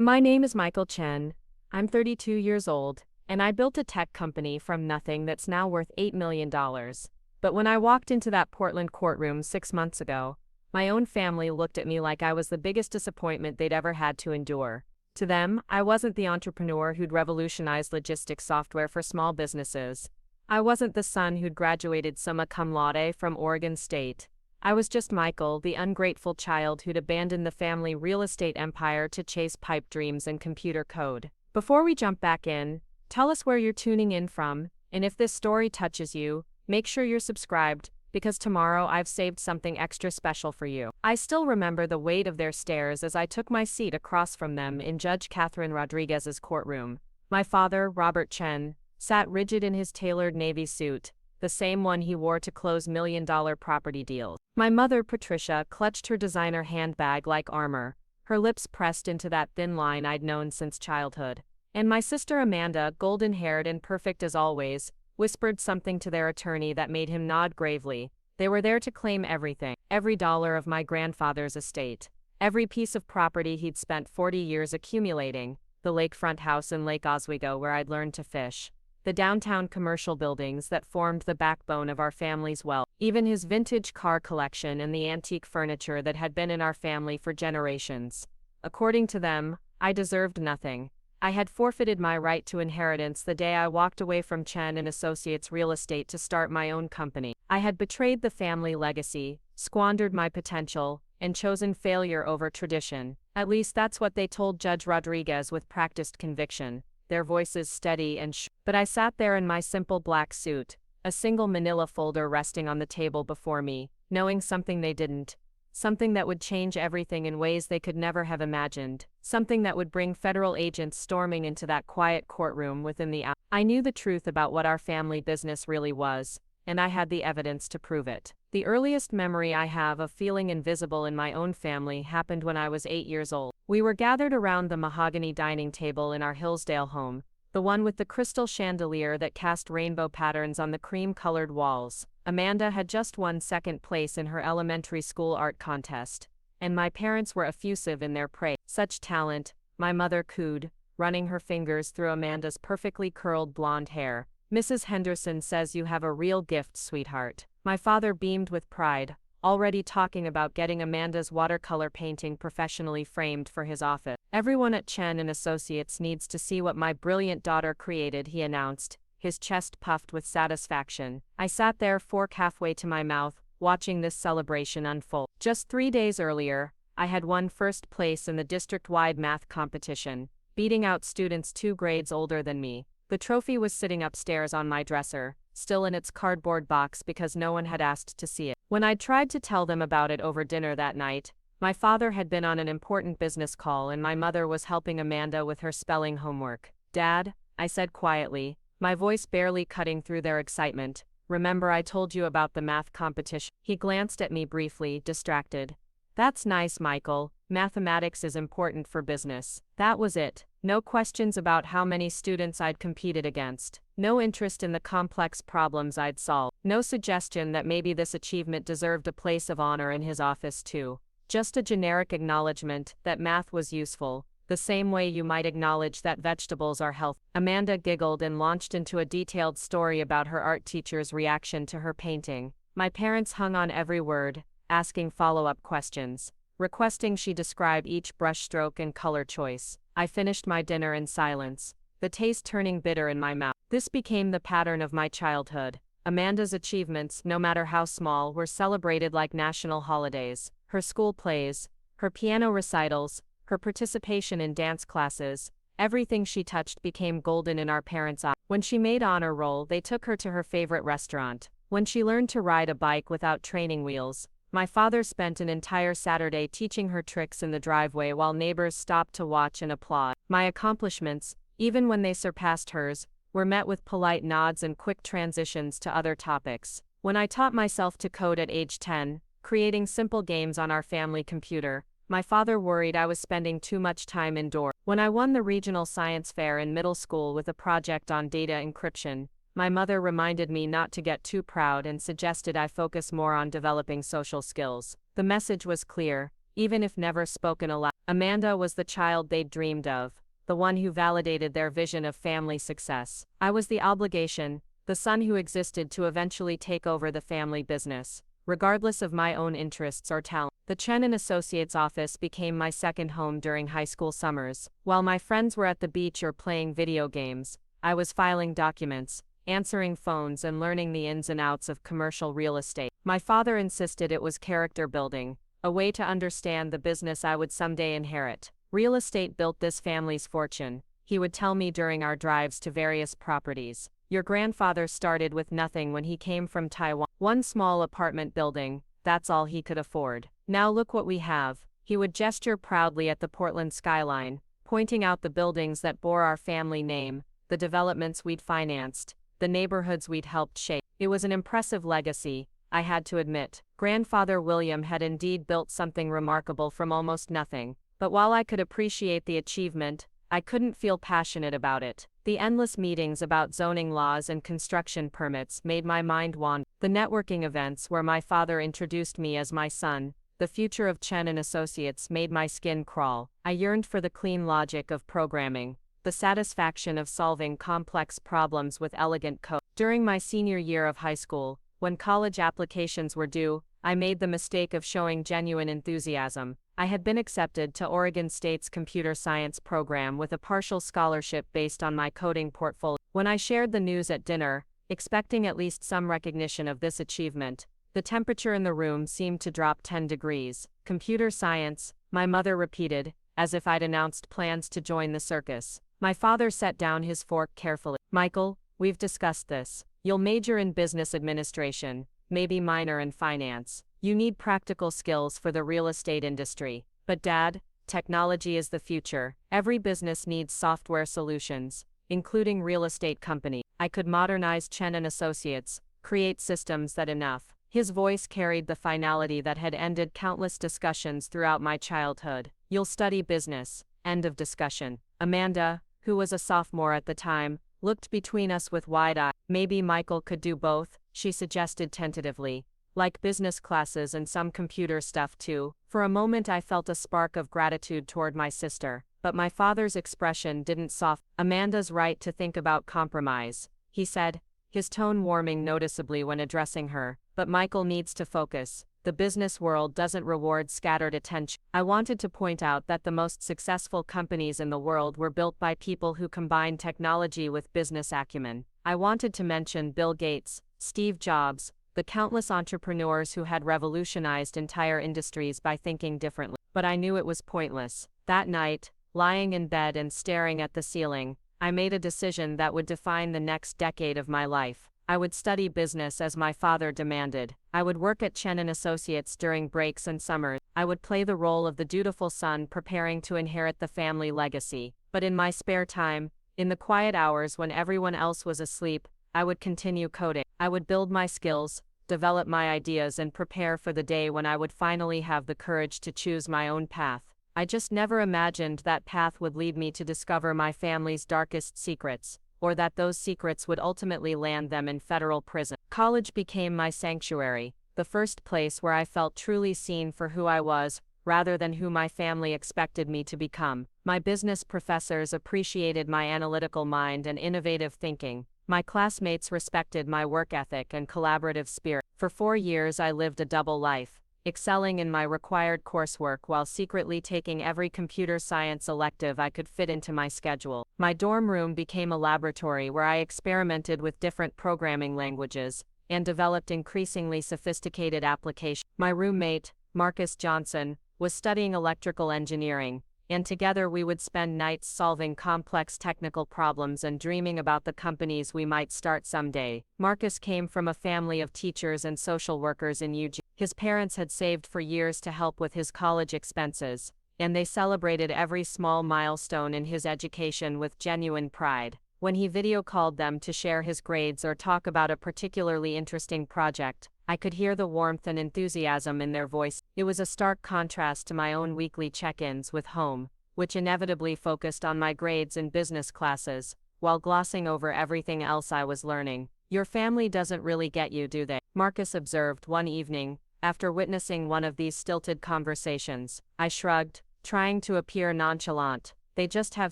My name is Michael Chen. I'm 32 years old, and I built a tech company from nothing that's now worth $8 million. But when I walked into that Portland courtroom 6 months ago, my own family looked at me like I was the biggest disappointment they'd ever had to endure. To them, I wasn't the entrepreneur who'd revolutionized logistics software for small businesses. I wasn't the son who'd graduated summa cum laude from Oregon State. I was just Michael, the ungrateful child who'd abandoned the family real estate empire to chase pipe dreams and computer code. Before we jump back in, tell us where you're tuning in from, and if this story touches you, make sure you're subscribed, because tomorrow I've saved something extra special for you. I still remember the weight of their stares as I took my seat across from them in Judge Catherine Rodriguez's courtroom. My father, Robert Chen, sat rigid in his tailored navy suit, the same one he wore to close million-dollar property deals. My mother, Patricia, clutched her designer handbag like armor, her lips pressed into that thin line I'd known since childhood. And my sister Amanda, golden-haired and perfect as always, whispered something to their attorney that made him nod gravely. They were there to claim everything, every dollar of my grandfather's estate, every piece of property he'd spent 40 years accumulating, the lakefront house in Lake Oswego where I'd learned to fish, the downtown commercial buildings that formed the backbone of our family's wealth, even his vintage car collection and the antique furniture that had been in our family for generations. According to them, I deserved nothing. I had forfeited my right to inheritance the day I walked away from Chen and Associates Real Estate to start my own company. I had betrayed the family legacy, squandered my potential, and chosen failure over tradition. At least that's what they told Judge Rodriguez with practiced conviction, their voices steady and but I sat there in my simple black suit, a single manila folder resting on the table before me, knowing something they didn't. Something that would change everything in ways they could never have imagined. Something that would bring federal agents storming into that quiet courtroom within the hour. I knew the truth about what our family business really was, and I had the evidence to prove it. The earliest memory I have of feeling invisible in my own family happened when I was 8 years old. We were gathered around the mahogany dining table in our Hillsdale home, the one with the crystal chandelier that cast rainbow patterns on the cream-colored walls. Amanda had just won second place in her elementary school art contest, and my parents were effusive in their praise. Such talent, my mother cooed, running her fingers through Amanda's perfectly curled blonde hair. Mrs. Henderson says you have a real gift, sweetheart. My father beamed with pride, already talking about getting Amanda's watercolor painting professionally framed for his office. Everyone at Chen and Associates needs to see what my brilliant daughter created, he announced, his chest puffed with satisfaction. I sat there, fork halfway to my mouth, watching this celebration unfold. Just 3 days earlier, I had won first place in the district-wide math competition, beating out students 2 grades older than me. The trophy was sitting upstairs on my dresser, still in its cardboard box because no one had asked to see it. When I tried to tell them about it over dinner that night, my father had been on an important business call and my mother was helping Amanda with her spelling homework. Dad, I said quietly, my voice barely cutting through their excitement, remember I told you about the math competition? He glanced at me briefly, distracted. That's nice, Michael. Mathematics is important for business. That was it. No questions about how many students I'd competed against. No interest in the complex problems I'd solved. No suggestion that maybe this achievement deserved a place of honor in his office too. Just a generic acknowledgement that math was useful, the same way you might acknowledge that vegetables are healthy. Amanda giggled and launched into a detailed story about her art teacher's reaction to her painting. My parents hung on every word, asking follow-up questions, requesting she describe each brushstroke and color choice. I finished my dinner in silence, the taste turning bitter in my mouth. This became the pattern of my childhood. Amanda's achievements, no matter how small, were celebrated like national holidays. Her school plays, her piano recitals, her participation in dance classes, everything she touched became golden in our parents' eyes. When she made honor roll, they took her to her favorite restaurant. When she learned to ride a bike without training wheels, my father spent an entire Saturday teaching her tricks in the driveway while neighbors stopped to watch and applaud. My accomplishments, even when they surpassed hers, were met with polite nods and quick transitions to other topics. When I taught myself to code at age 10, creating simple games on our family computer, my father worried I was spending too much time indoors. When I won the regional science fair in middle school with a project on data encryption, my mother reminded me not to get too proud and suggested I focus more on developing social skills. The message was clear: even if never spoken aloud. Amanda was the child they'd dreamed of, the one who validated their vision of family success. I was the obligation, the son who existed to eventually take over the family business, regardless of my own interests or talent. The Chen and Associates office became my second home during high school summers. While my friends were at the beach or playing video games, I was filing documents, answering phones and learning the ins and outs of commercial real estate. My father insisted it was character building, a way to understand the business I would someday inherit. Real estate built this family's fortune, he would tell me during our drives to various properties. Your grandfather started with nothing when he came from Taiwan. One small apartment building, that's all he could afford. Now look what we have. He would gesture proudly at the Portland skyline, pointing out the buildings that bore our family name, the developments we'd financed, the neighborhoods we'd helped shape. It was an impressive legacy, I had to admit. Grandfather William had indeed built something remarkable from almost nothing, but while I could appreciate the achievement, I couldn't feel passionate about it. The endless meetings about zoning laws and construction permits made my mind wander. The networking events where my father introduced me as my son, the future of Chen and Associates, made my skin crawl. I yearned for the clean logic of programming, the satisfaction of solving complex problems with elegant code. During my senior year of high school, when college applications were due, I made the mistake of showing genuine enthusiasm. I had been accepted to Oregon State's computer science program with a partial scholarship based on my coding portfolio. When I shared the news at dinner, expecting at least some recognition of this achievement, the temperature in the room seemed to drop 10 degrees. Computer science, my mother repeated, as if I'd announced plans to join the circus. My father set down his fork carefully. Michael, we've discussed this. You'll major in business administration, maybe minor in finance. You need practical skills for the real estate industry. But Dad, technology is the future. Every business needs software solutions, including real estate company. I could modernize Chen and Associates, create systems that enough. His voice carried the finality that had ended countless discussions throughout my childhood. You'll study business. End of discussion. Amanda, who was a sophomore at the time, looked between us with wide eyes. Maybe Michael could do both, she suggested tentatively. Like business classes and some computer stuff too. For a moment I felt a spark of gratitude toward my sister, but my father's expression didn't soften. Amanda's right to think about compromise, he said, his tone warming noticeably when addressing her. But Michael needs to focus. The business world doesn't reward scattered attention. I wanted to point out that the most successful companies in the world were built by people who combined technology with business acumen. I wanted to mention Bill Gates, Steve Jobs, the countless entrepreneurs who had revolutionized entire industries by thinking differently. But I knew it was pointless. That night, lying in bed and staring at the ceiling, I made a decision that would define the next decade of my life. I would study business as my father demanded. I would work at Chen and Associates during breaks and summers. I would play the role of the dutiful son preparing to inherit the family legacy. But in my spare time, in the quiet hours when everyone else was asleep, I would continue coding. I would build my skills, develop my ideas, and prepare for the day when I would finally have the courage to choose my own path. I just never imagined that path would lead me to discover my family's darkest secrets, or that those secrets would ultimately land them in federal prison. College became my sanctuary, the first place where I felt truly seen for who I was, rather than who my family expected me to become. My business professors appreciated my analytical mind and innovative thinking. My classmates respected my work ethic and collaborative spirit. For 4 years I lived a double life, excelling in my required coursework while secretly taking every computer science elective I could fit into my schedule. My dorm room became a laboratory where I experimented with different programming languages and developed increasingly sophisticated applications. My roommate, Marcus Johnson, was studying electrical engineering, and together we would spend nights solving complex technical problems and dreaming about the companies we might start someday. Marcus came from a family of teachers and social workers in Eugene. His parents had saved for years to help with his college expenses, and they celebrated every small milestone in his education with genuine pride. When he video called them to share his grades or talk about a particularly interesting project, I could hear the warmth and enthusiasm in their voice. It was a stark contrast to my own weekly check-ins with home, which inevitably focused on my grades in business classes, while glossing over everything else I was learning. Your family doesn't really get you, do they? Marcus observed one evening, After witnessing one of these stilted conversations, I shrugged, trying to appear nonchalant. They just have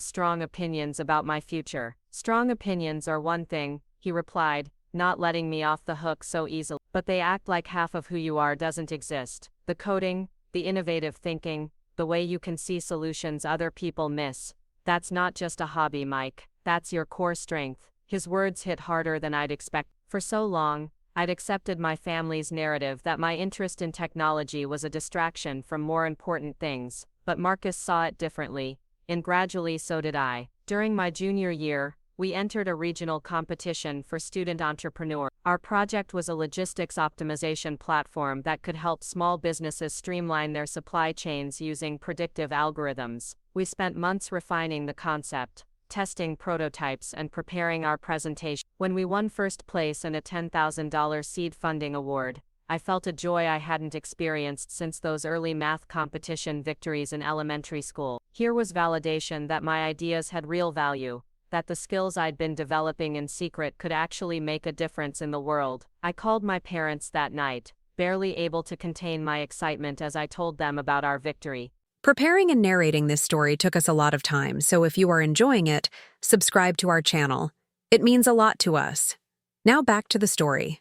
strong opinions about my future. Strong opinions are one thing, he replied, not letting me off the hook so easily. But they act like half of who you are doesn't exist. The coding, the innovative thinking, the way you can see solutions other people miss. That's not just a hobby, Mike. That's your core strength. His words hit harder than I'd expected. For so long, I'd accepted my family's narrative that my interest in technology was a distraction from more important things. But Marcus saw it differently, and gradually so did I. During my junior year, we entered a regional competition for student entrepreneurs. Our project was a logistics optimization platform that could help small businesses streamline their supply chains using predictive algorithms. We spent months refining the concept, testing prototypes, and preparing our presentation. When we won first place in a $10,000 seed funding award, I felt a joy I hadn't experienced since those early math competition victories in elementary school. Here was validation that my ideas had real value, that the skills I'd been developing in secret could actually make a difference in the world. I called my parents that night, barely able to contain my excitement as I told them about our victory. Preparing and narrating this story took us a lot of time, so if you are enjoying it, subscribe to our channel. It means a lot to us. Now back to the story.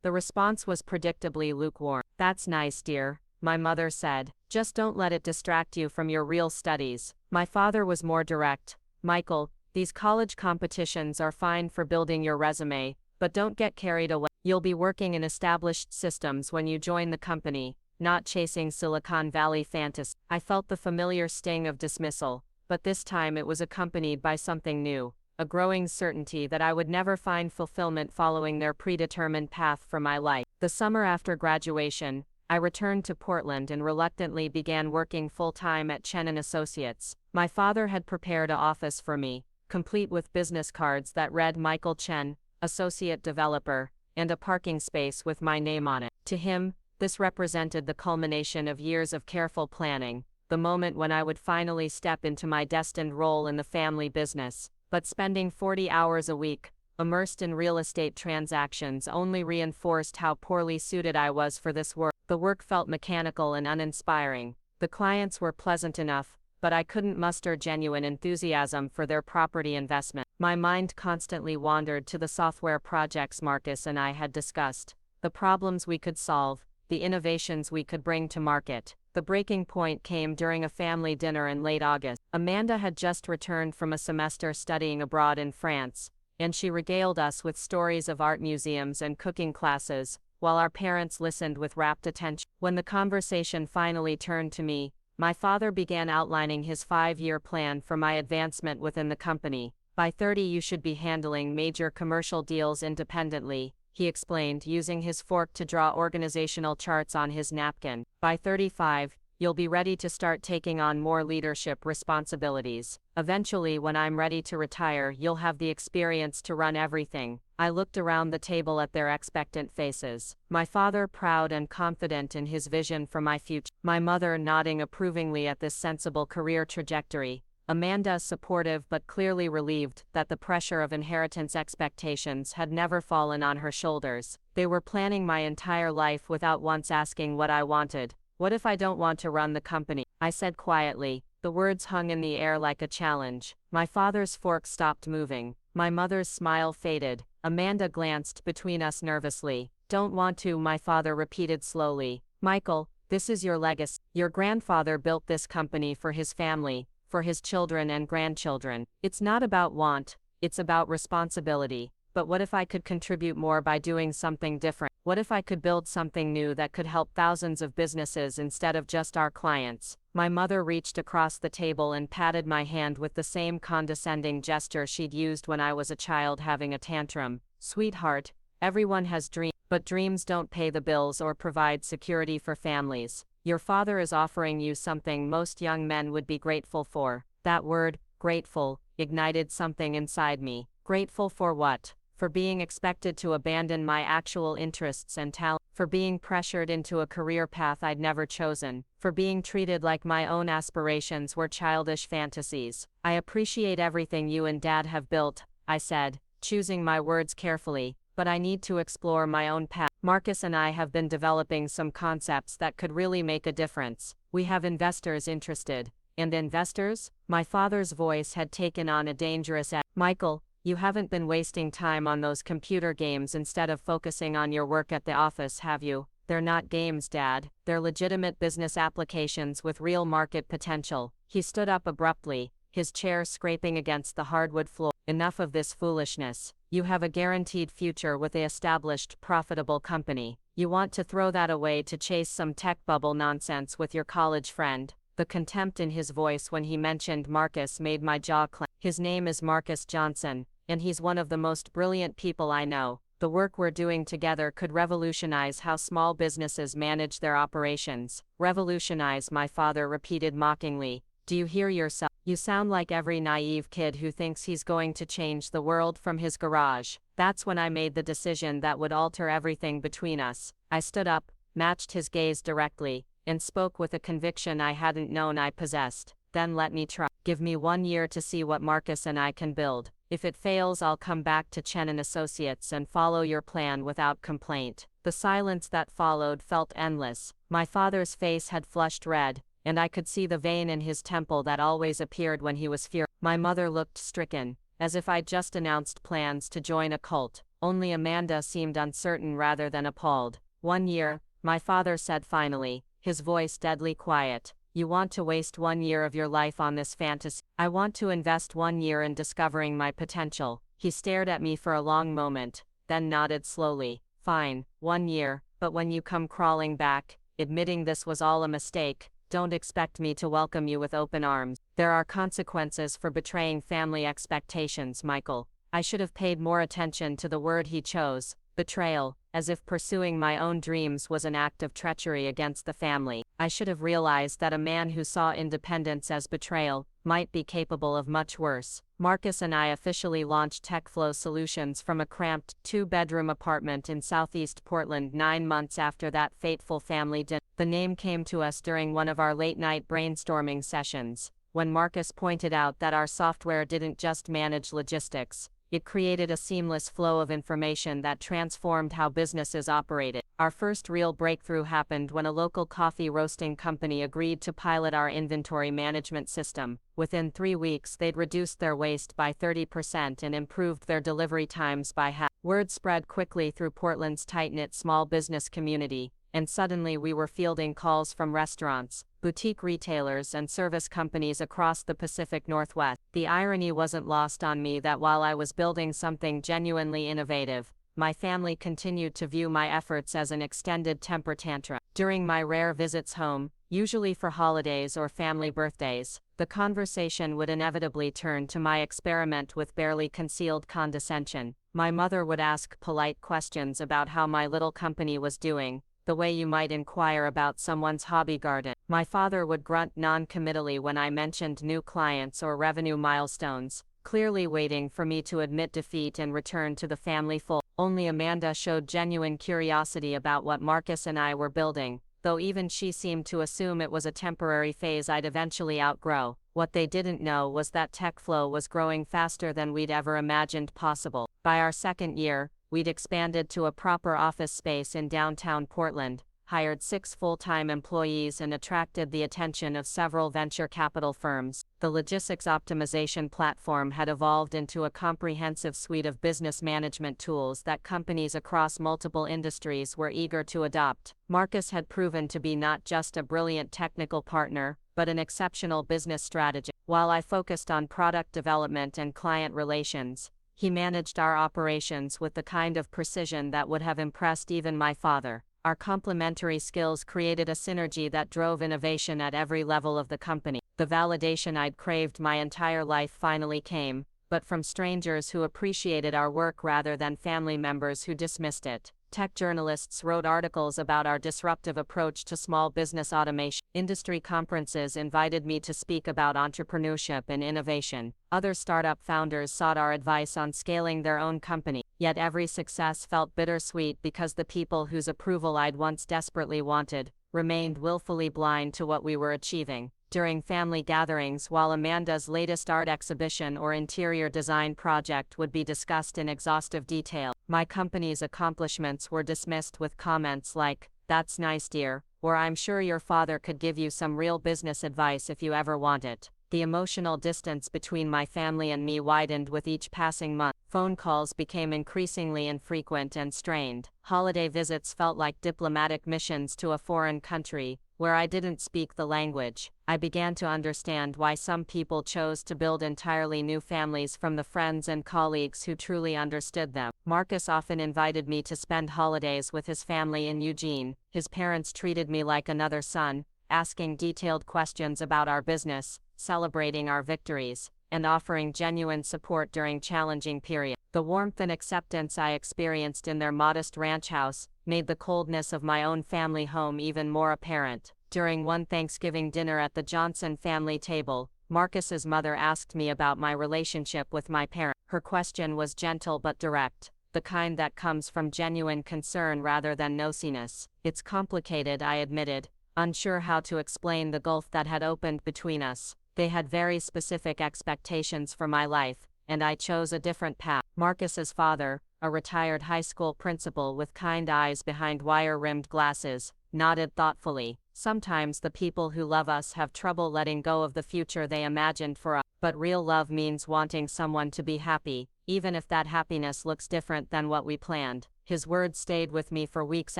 The response was predictably lukewarm. "That's nice, dear," my mother said. "Just don't let it distract you from your real studies." My father was more direct. "Michael, these college competitions are fine for building your resume, but don't get carried away. You'll be working in established systems when you join the company, not chasing Silicon Valley fantasy." I felt the familiar sting of dismissal, but this time it was accompanied by something new, a growing certainty that I would never find fulfillment following their predetermined path for my life. The summer after graduation, I returned to Portland and reluctantly began working full-time at Chen & Associates. My father had prepared an office for me, complete with business cards that read Michael Chen, Associate Developer, and a parking space with my name on it. To him, this represented the culmination of years of careful planning, the moment when I would finally step into my destined role in the family business. But spending 40 hours a week, immersed in real estate transactions, only reinforced how poorly suited I was for this work. The work felt mechanical and uninspiring. The clients were pleasant enough, but I couldn't muster genuine enthusiasm for their property investment. My mind constantly wandered to the software projects Marcus and I had discussed, the problems we could solve, the innovations we could bring to market. The breaking point came during a family dinner in late August. Amanda had just returned from a semester studying abroad in France, and she regaled us with stories of art museums and cooking classes, while our parents listened with rapt attention. When the conversation finally turned to me, my father began outlining his 5-year plan for my advancement within the company. "By 30 you should be handling major commercial deals independently," he explained, using his fork to draw organizational charts on his napkin. "By 35, you'll be ready to start taking on more leadership responsibilities. Eventually, when I'm ready to retire, you'll have the experience to run everything." I looked around the table at their expectant faces. My father proud and confident in his vision for my future. My mother nodding approvingly at this sensible career trajectory. Amanda supportive but clearly relieved that the pressure of inheritance expectations had never fallen on her shoulders. They were planning my entire life without once asking what I wanted. "What if I don't want to run the company?" I said quietly. The words hung in the air like a challenge. My father's fork stopped moving. My mother's smile faded. Amanda glanced between us nervously. "Don't want to," my father repeated slowly. "Michael, this is your legacy. Your grandfather built this company for his family, for his children and grandchildren. It's not about want, it's about responsibility. But what if I could contribute more by doing something different? What if I could build something new that could help thousands of businesses instead of just our clients?" My mother reached across the table and patted my hand with the same condescending gesture she'd used when I was a child having a tantrum. "Sweetheart, everyone has dreams, but dreams don't pay the bills or provide security for families. Your father is offering you something most young men would be grateful for." That word, grateful, ignited something inside me. Grateful for what? For being expected to abandon my actual interests and talent, for being pressured into a career path I'd never chosen, for being treated like my own aspirations were childish fantasies. "I appreciate everything you and Dad have built," I said, choosing my words carefully, but I need to explore my own path. Marcus and I have been developing some concepts that could really make a difference. We have investors interested. And investors? My father's voice had taken on a dangerous edge. Michael, you haven't been wasting time on those computer games instead of focusing on your work at the office, have you? They're not games, Dad. They're legitimate business applications with real market potential. He stood up abruptly, his chair scraping against the hardwood floor. Enough of this foolishness. You have a guaranteed future with the established, profitable company. You want to throw that away to chase some tech bubble nonsense with your college friend. The contempt in his voice when he mentioned Marcus made my jaw clench. His name is Marcus Johnson, and he's one of the most brilliant people I know. The work we're doing together could revolutionize how small businesses manage their operations. Revolutionize, my father repeated mockingly. Do you hear yourself? You sound like every naive kid who thinks he's going to change the world from his garage. That's when I made the decision that would alter everything between us. I stood up, matched his gaze directly, and spoke with a conviction I hadn't known I possessed. Then let me try. Give me 1 year to see what Marcus and I can build. If it fails, I'll come back to Chen and Associates and follow your plan without complaint. The silence that followed felt endless. My father's face had flushed red, and I could see the vein in his temple that always appeared when he was furious. My mother looked stricken, as if I'd just announced plans to join a cult. Only Amanda seemed uncertain rather than appalled. 1 year, my father said finally, his voice deadly quiet. You want to waste 1 year of your life on this fantasy? I want to invest 1 year in discovering my potential. He stared at me for a long moment, then nodded slowly. Fine, 1 year, but when you come crawling back, admitting this was all a mistake, don't expect me to welcome you with open arms. There are consequences for betraying family expectations, Michael. I should have paid more attention to the word he chose, betrayal, as if pursuing my own dreams was an act of treachery against the family. I should have realized that a man who saw independence as betrayal might be capable of much worse. Marcus and I officially launched TechFlow Solutions from a cramped 2-bedroom apartment in southeast Portland 9 months after that fateful family dinner. The name came to us during one of our late-night brainstorming sessions, when Marcus pointed out that our software didn't just manage logistics. It created a seamless flow of information that transformed how businesses operated. Our first real breakthrough happened when a local coffee roasting company agreed to pilot our inventory management system. Within 3 weeks, they'd reduced their waste by 30% and improved their delivery times by half. Word spread quickly through Portland's tight-knit small business community, and suddenly we were fielding calls from restaurants, boutique retailers, and service companies across the Pacific Northwest. The irony wasn't lost on me that while I was building something genuinely innovative, my family continued to view my efforts as an extended temper tantrum. During my rare visits home, usually for holidays or family birthdays, the conversation would inevitably turn to my experiment with barely concealed condescension. My mother would ask polite questions about how my little company was doing, the way you might inquire about someone's hobby garden. My father would grunt non-committally when I mentioned new clients or revenue milestones, clearly waiting for me to admit defeat and return to the family fold. Only Amanda showed genuine curiosity about what Marcus and I were building, though even she seemed to assume it was a temporary phase I'd eventually outgrow. What they didn't know was that TechFlow was growing faster than we'd ever imagined possible. By our second year, we'd expanded to a proper office space in downtown Portland, hired 6 full-time employees, and attracted the attention of several venture capital firms. The logistics optimization platform had evolved into a comprehensive suite of business management tools that companies across multiple industries were eager to adopt. Marcus had proven to be not just a brilliant technical partner, but an exceptional business strategist. While I focused on product development and client relations, he managed our operations with the kind of precision that would have impressed even my father. Our complementary skills created a synergy that drove innovation at every level of the company. The validation I'd craved my entire life finally came, but from strangers who appreciated our work rather than family members who dismissed it. Tech journalists wrote articles about our disruptive approach to small business automation. Industry conferences invited me to speak about entrepreneurship and innovation. Other startup founders sought our advice on scaling their own company. Yet every success felt bittersweet because the people whose approval I'd once desperately wanted remained willfully blind to what we were achieving. During family gatherings, while Amanda's latest art exhibition or interior design project would be discussed in exhaustive detail, my company's accomplishments were dismissed with comments like, "That's nice, dear," or "I'm sure your father could give you some real business advice if you ever want it." The emotional distance between my family and me widened with each passing month. Phone calls became increasingly infrequent and strained. Holiday visits felt like diplomatic missions to a foreign country, where I didn't speak the language. I began to understand why some people chose to build entirely new families from the friends and colleagues who truly understood them. Marcus often invited me to spend holidays with his family in Eugene. His parents treated me like another son, asking detailed questions about our business, celebrating our victories, and offering genuine support during challenging periods. The warmth and acceptance I experienced in their modest ranch house made the coldness of my own family home even more apparent. During one Thanksgiving dinner at the Johnson family table, Marcus's mother asked me about my relationship with my parents. Her question was gentle but direct, the kind that comes from genuine concern rather than nosiness. "It's complicated," I admitted, unsure how to explain the gulf that had opened between us. They had very specific expectations for my life, and I chose a different path. Marcus's father, a retired high school principal with kind eyes behind wire-rimmed glasses, nodded thoughtfully. "Sometimes the people who love us have trouble letting go of the future they imagined for us, but real love means wanting someone to be happy, even if that happiness looks different than what we planned." His words stayed with me for weeks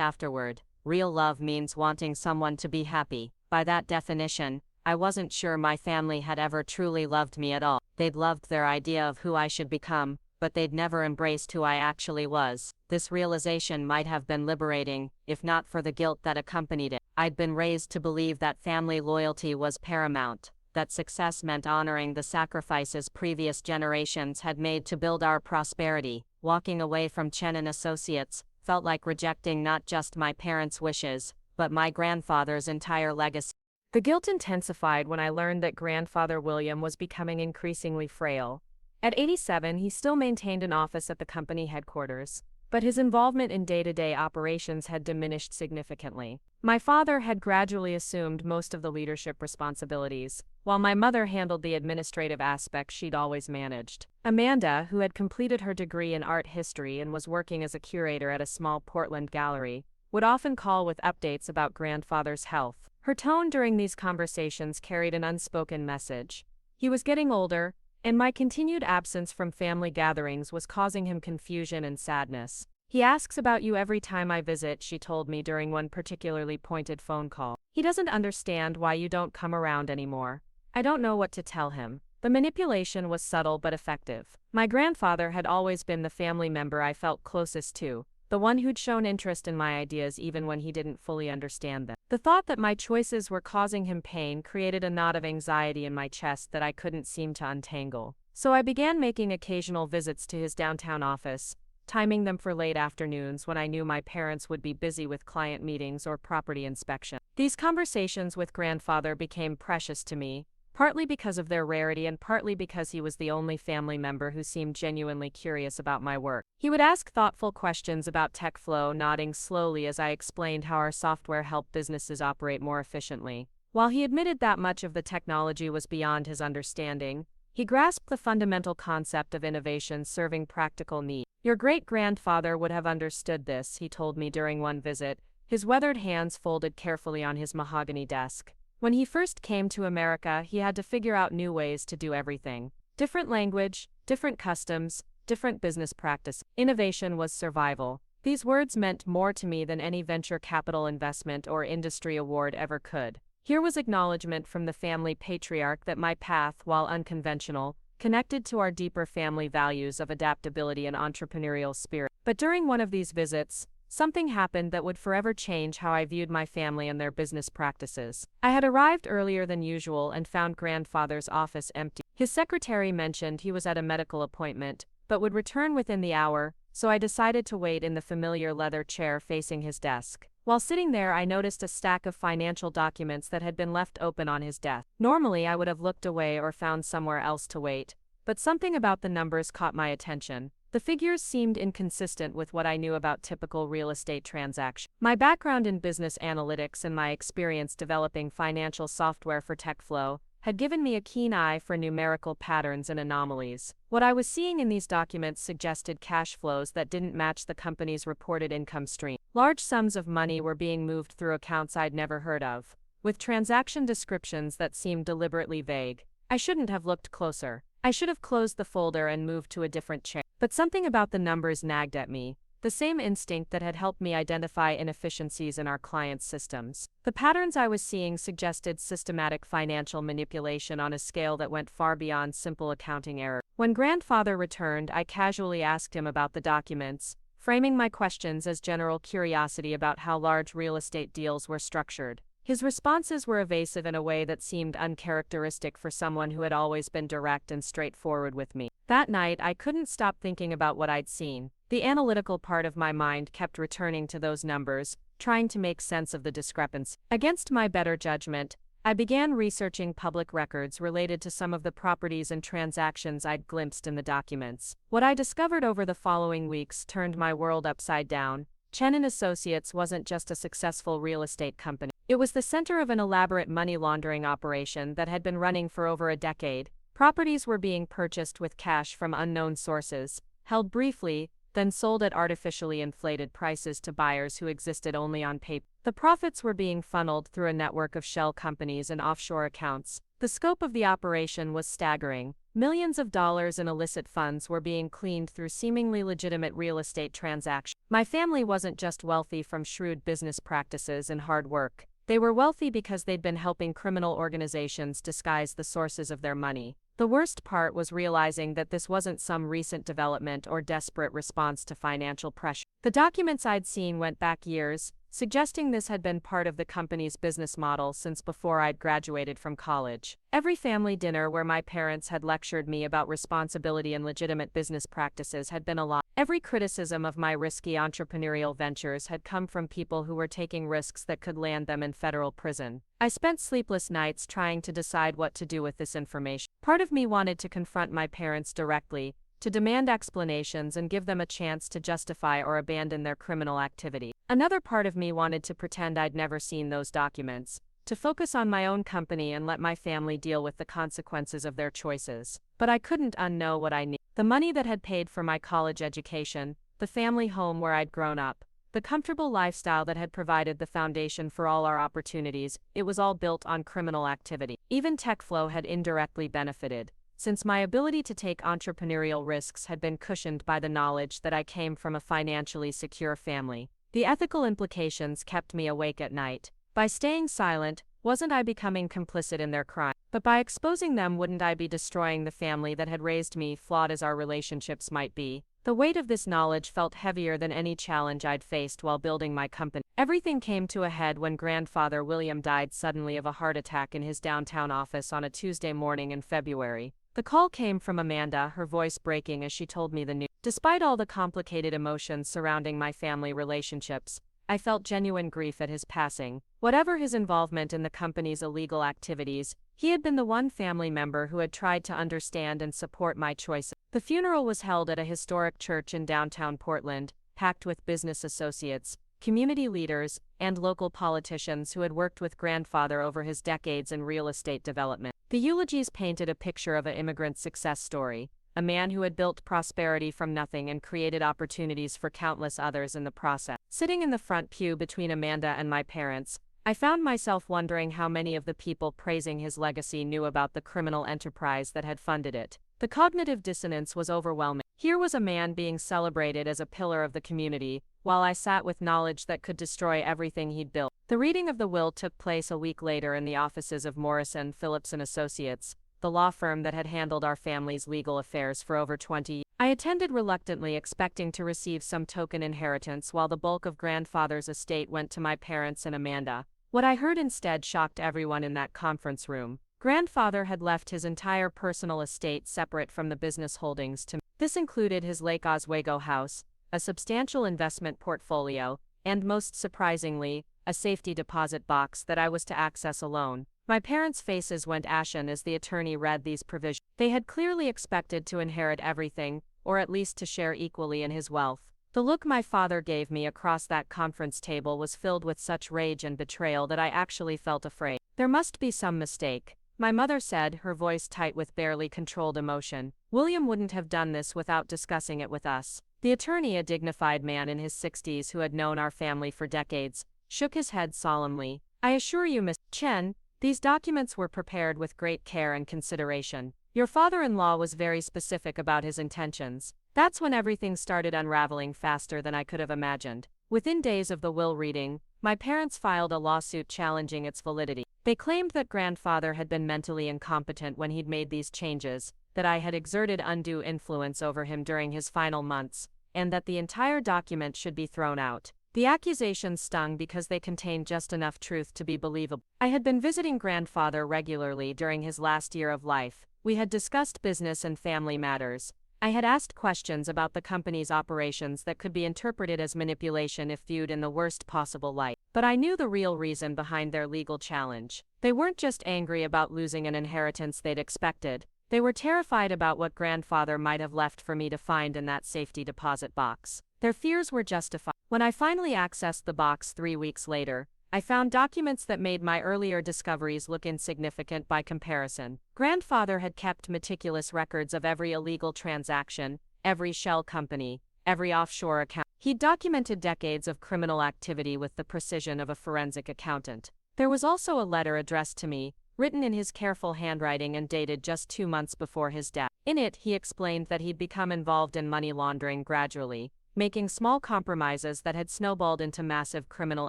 afterward. Real love means wanting someone to be happy. By that definition, I wasn't sure my family had ever truly loved me at all. They'd loved their idea of who I should become, but they'd never embraced who I actually was. This realization might have been liberating, if not for the guilt that accompanied it. I'd been raised to believe that family loyalty was paramount, that success meant honoring the sacrifices previous generations had made to build our prosperity. Walking away from Chen and Associates felt like rejecting not just my parents' wishes, but my grandfather's entire legacy. The guilt intensified when I learned that grandfather William was becoming increasingly frail. At 87, he still maintained an office at the company headquarters, but his involvement in day-to-day operations had diminished significantly. My father had gradually assumed most of the leadership responsibilities, while my mother handled the administrative aspects she'd always managed. Amanda, who had completed her degree in art history and was working as a curator at a small Portland gallery, would often call with updates about grandfather's health. Her tone during these conversations carried an unspoken message. He was getting older, and my continued absence from family gatherings was causing him confusion and sadness. "He asks about you every time I visit," she told me during one particularly pointed phone call. "He doesn't understand why you don't come around anymore." I don't know what to tell him. The manipulation was subtle but effective. My grandfather had always been the family member I felt closest to, the one who'd shown interest in my ideas even when he didn't fully understand them. The thought that my choices were causing him pain created a knot of anxiety in my chest that I couldn't seem to untangle. So I began making occasional visits to his downtown office, timing them for late afternoons when I knew my parents would be busy with client meetings or property inspection. These conversations with grandfather became precious to me, partly because of their rarity and partly because he was the only family member who seemed genuinely curious about my work. He would ask thoughtful questions about tech flow, nodding slowly as I explained how our software helped businesses operate more efficiently. While he admitted that much of the technology was beyond his understanding, he grasped the fundamental concept of innovation serving practical needs. "Your great-grandfather would have understood this," he told me during one visit, his weathered hands folded carefully on his mahogany desk. "When he first came to America, he had to figure out new ways to do everything. Different language, different customs, different business practice. Innovation was survival." These words meant more to me than any venture capital investment or industry award ever could. Here was acknowledgement from the family patriarch that my path, while unconventional, connected to our deeper family values of adaptability and entrepreneurial spirit. But during one of these visits, something happened that would forever change how I viewed my family and their business practices. I had arrived earlier than usual and found grandfather's office empty. His secretary mentioned he was at a medical appointment, but would return within the hour, so I decided to wait in the familiar leather chair facing his desk. While sitting there, I noticed a stack of financial documents that had been left open on his desk. Normally, I would have looked away or found somewhere else to wait, but something about the numbers caught my attention. The figures seemed inconsistent with what I knew about typical real estate transactions. My background in business analytics and my experience developing financial software for TechFlow had given me a keen eye for numerical patterns and anomalies. What I was seeing in these documents suggested cash flows that didn't match the company's reported income stream. Large sums of money were being moved through accounts I'd never heard of, with transaction descriptions that seemed deliberately vague. I shouldn't have looked closer. I should have closed the folder and moved to a different chair. But something about the numbers nagged at me, the same instinct that had helped me identify inefficiencies in our clients' systems. The patterns I was seeing suggested systematic financial manipulation on a scale that went far beyond simple accounting error. When grandfather returned, I casually asked him about the documents, framing my questions as general curiosity about how large real estate deals were structured. His responses were evasive in a way that seemed uncharacteristic for someone who had always been direct and straightforward with me. That night, I couldn't stop thinking about what I'd seen. The analytical part of my mind kept returning to those numbers, trying to make sense of the discrepancy. Against my better judgment, I began researching public records related to some of the properties and transactions I'd glimpsed in the documents. What I discovered over the following weeks turned my world upside down. Chen & Associates wasn't just a successful real estate company. It was the center of an elaborate money laundering operation that had been running for over a decade. Properties were being purchased with cash from unknown sources, held briefly, then sold at artificially inflated prices to buyers who existed only on paper. The profits were being funneled through a network of shell companies and offshore accounts. The scope of the operation was staggering. Millions of dollars in illicit funds were being cleaned through seemingly legitimate real estate transactions. My family wasn't just wealthy from shrewd business practices and hard work. They were wealthy because they'd been helping criminal organizations disguise the sources of their money. The worst part was realizing that this wasn't some recent development or desperate response to financial pressure. The documents I'd seen went back years, suggesting this had been part of the company's business model since before I'd graduated from college. Every family dinner where my parents had lectured me about responsibility and legitimate business practices had been a lie. Every criticism of my risky entrepreneurial ventures had come from people who were taking risks that could land them in federal prison. I spent sleepless nights trying to decide what to do with this information. Part of me wanted to confront my parents directly, to demand explanations and give them a chance to justify or abandon their criminal activity. Another part of me wanted to pretend I'd never seen those documents, to focus on my own company and let my family deal with the consequences of their choices. But I couldn't unknow what I knew. The money that had paid for my college education, the family home where I'd grown up, the comfortable lifestyle that had provided the foundation for all our opportunities, it was all built on criminal activity. Even TechFlow had indirectly benefited, since my ability to take entrepreneurial risks had been cushioned by the knowledge that I came from a financially secure family. The ethical implications kept me awake at night. By staying silent, wasn't I becoming complicit in their crime? But by exposing them, wouldn't I be destroying the family that had raised me, flawed as our relationships might be? The weight of this knowledge felt heavier than any challenge I'd faced while building my company. Everything came to a head when grandfather William died suddenly of a heart attack in his downtown office on a Tuesday morning in February. The call came from Amanda, her voice breaking as she told me the news. Despite all the complicated emotions surrounding my family relationships, I felt genuine grief at his passing. Whatever his involvement in the company's illegal activities, he had been the one family member who had tried to understand and support my choices. The funeral was held at a historic church in downtown Portland, packed with business associates, community leaders, and local politicians who had worked with grandfather over his decades in real estate development. The eulogies painted a picture of an immigrant success story, a man who had built prosperity from nothing and created opportunities for countless others in the process. Sitting in the front pew between Amanda and my parents, I found myself wondering how many of the people praising his legacy knew about the criminal enterprise that had funded it. The cognitive dissonance was overwhelming. Here was a man being celebrated as a pillar of the community, while I sat with knowledge that could destroy everything he'd built. The reading of the will took place a week later in the offices of Morrison, Phillips & Associates, the law firm that had handled our family's legal affairs for over 20 years. I attended reluctantly, expecting to receive some token inheritance while the bulk of grandfather's estate went to my parents and Amanda. What I heard instead shocked everyone in that conference room. Grandfather had left his entire personal estate separate from the business holdings to me. This included his Lake Oswego house, a substantial investment portfolio, and most surprisingly, a safety deposit box that I was to access alone. My parents' faces went ashen as the attorney read these provisions. They had clearly expected to inherit everything, or at least to share equally in his wealth. The look my father gave me across that conference table was filled with such rage and betrayal that I actually felt afraid. There must be some mistake, my mother said, her voice tight with barely controlled emotion. William wouldn't have done this without discussing it with us. The attorney, a dignified man in his 60s who had known our family for decades, shook his head solemnly. I assure you, Miss Chen, these documents were prepared with great care and consideration. Your father-in-law was very specific about his intentions. That's when everything started unraveling faster than I could have imagined. Within days of the will reading, my parents filed a lawsuit challenging its validity. They claimed that grandfather had been mentally incompetent when he'd made these changes, that I had exerted undue influence over him during his final months, and that the entire document should be thrown out. The accusations stung because they contained just enough truth to be believable. I had been visiting grandfather regularly during his last year of life. We had discussed business and family matters. I had asked questions about the company's operations that could be interpreted as manipulation if viewed in the worst possible light. But I knew the real reason behind their legal challenge. They weren't just angry about losing an inheritance they'd expected. They were terrified about what grandfather might have left for me to find in that safety deposit box. Their fears were justified. When I finally accessed the box 3 weeks later, I found documents that made my earlier discoveries look insignificant by comparison. Grandfather had kept meticulous records of every illegal transaction, every shell company, every offshore account. He'd documented decades of criminal activity with the precision of a forensic accountant. There was also a letter addressed to me, written in his careful handwriting and dated just 2 months before his death. In it, he explained that he'd become involved in money laundering gradually, making small compromises that had snowballed into massive criminal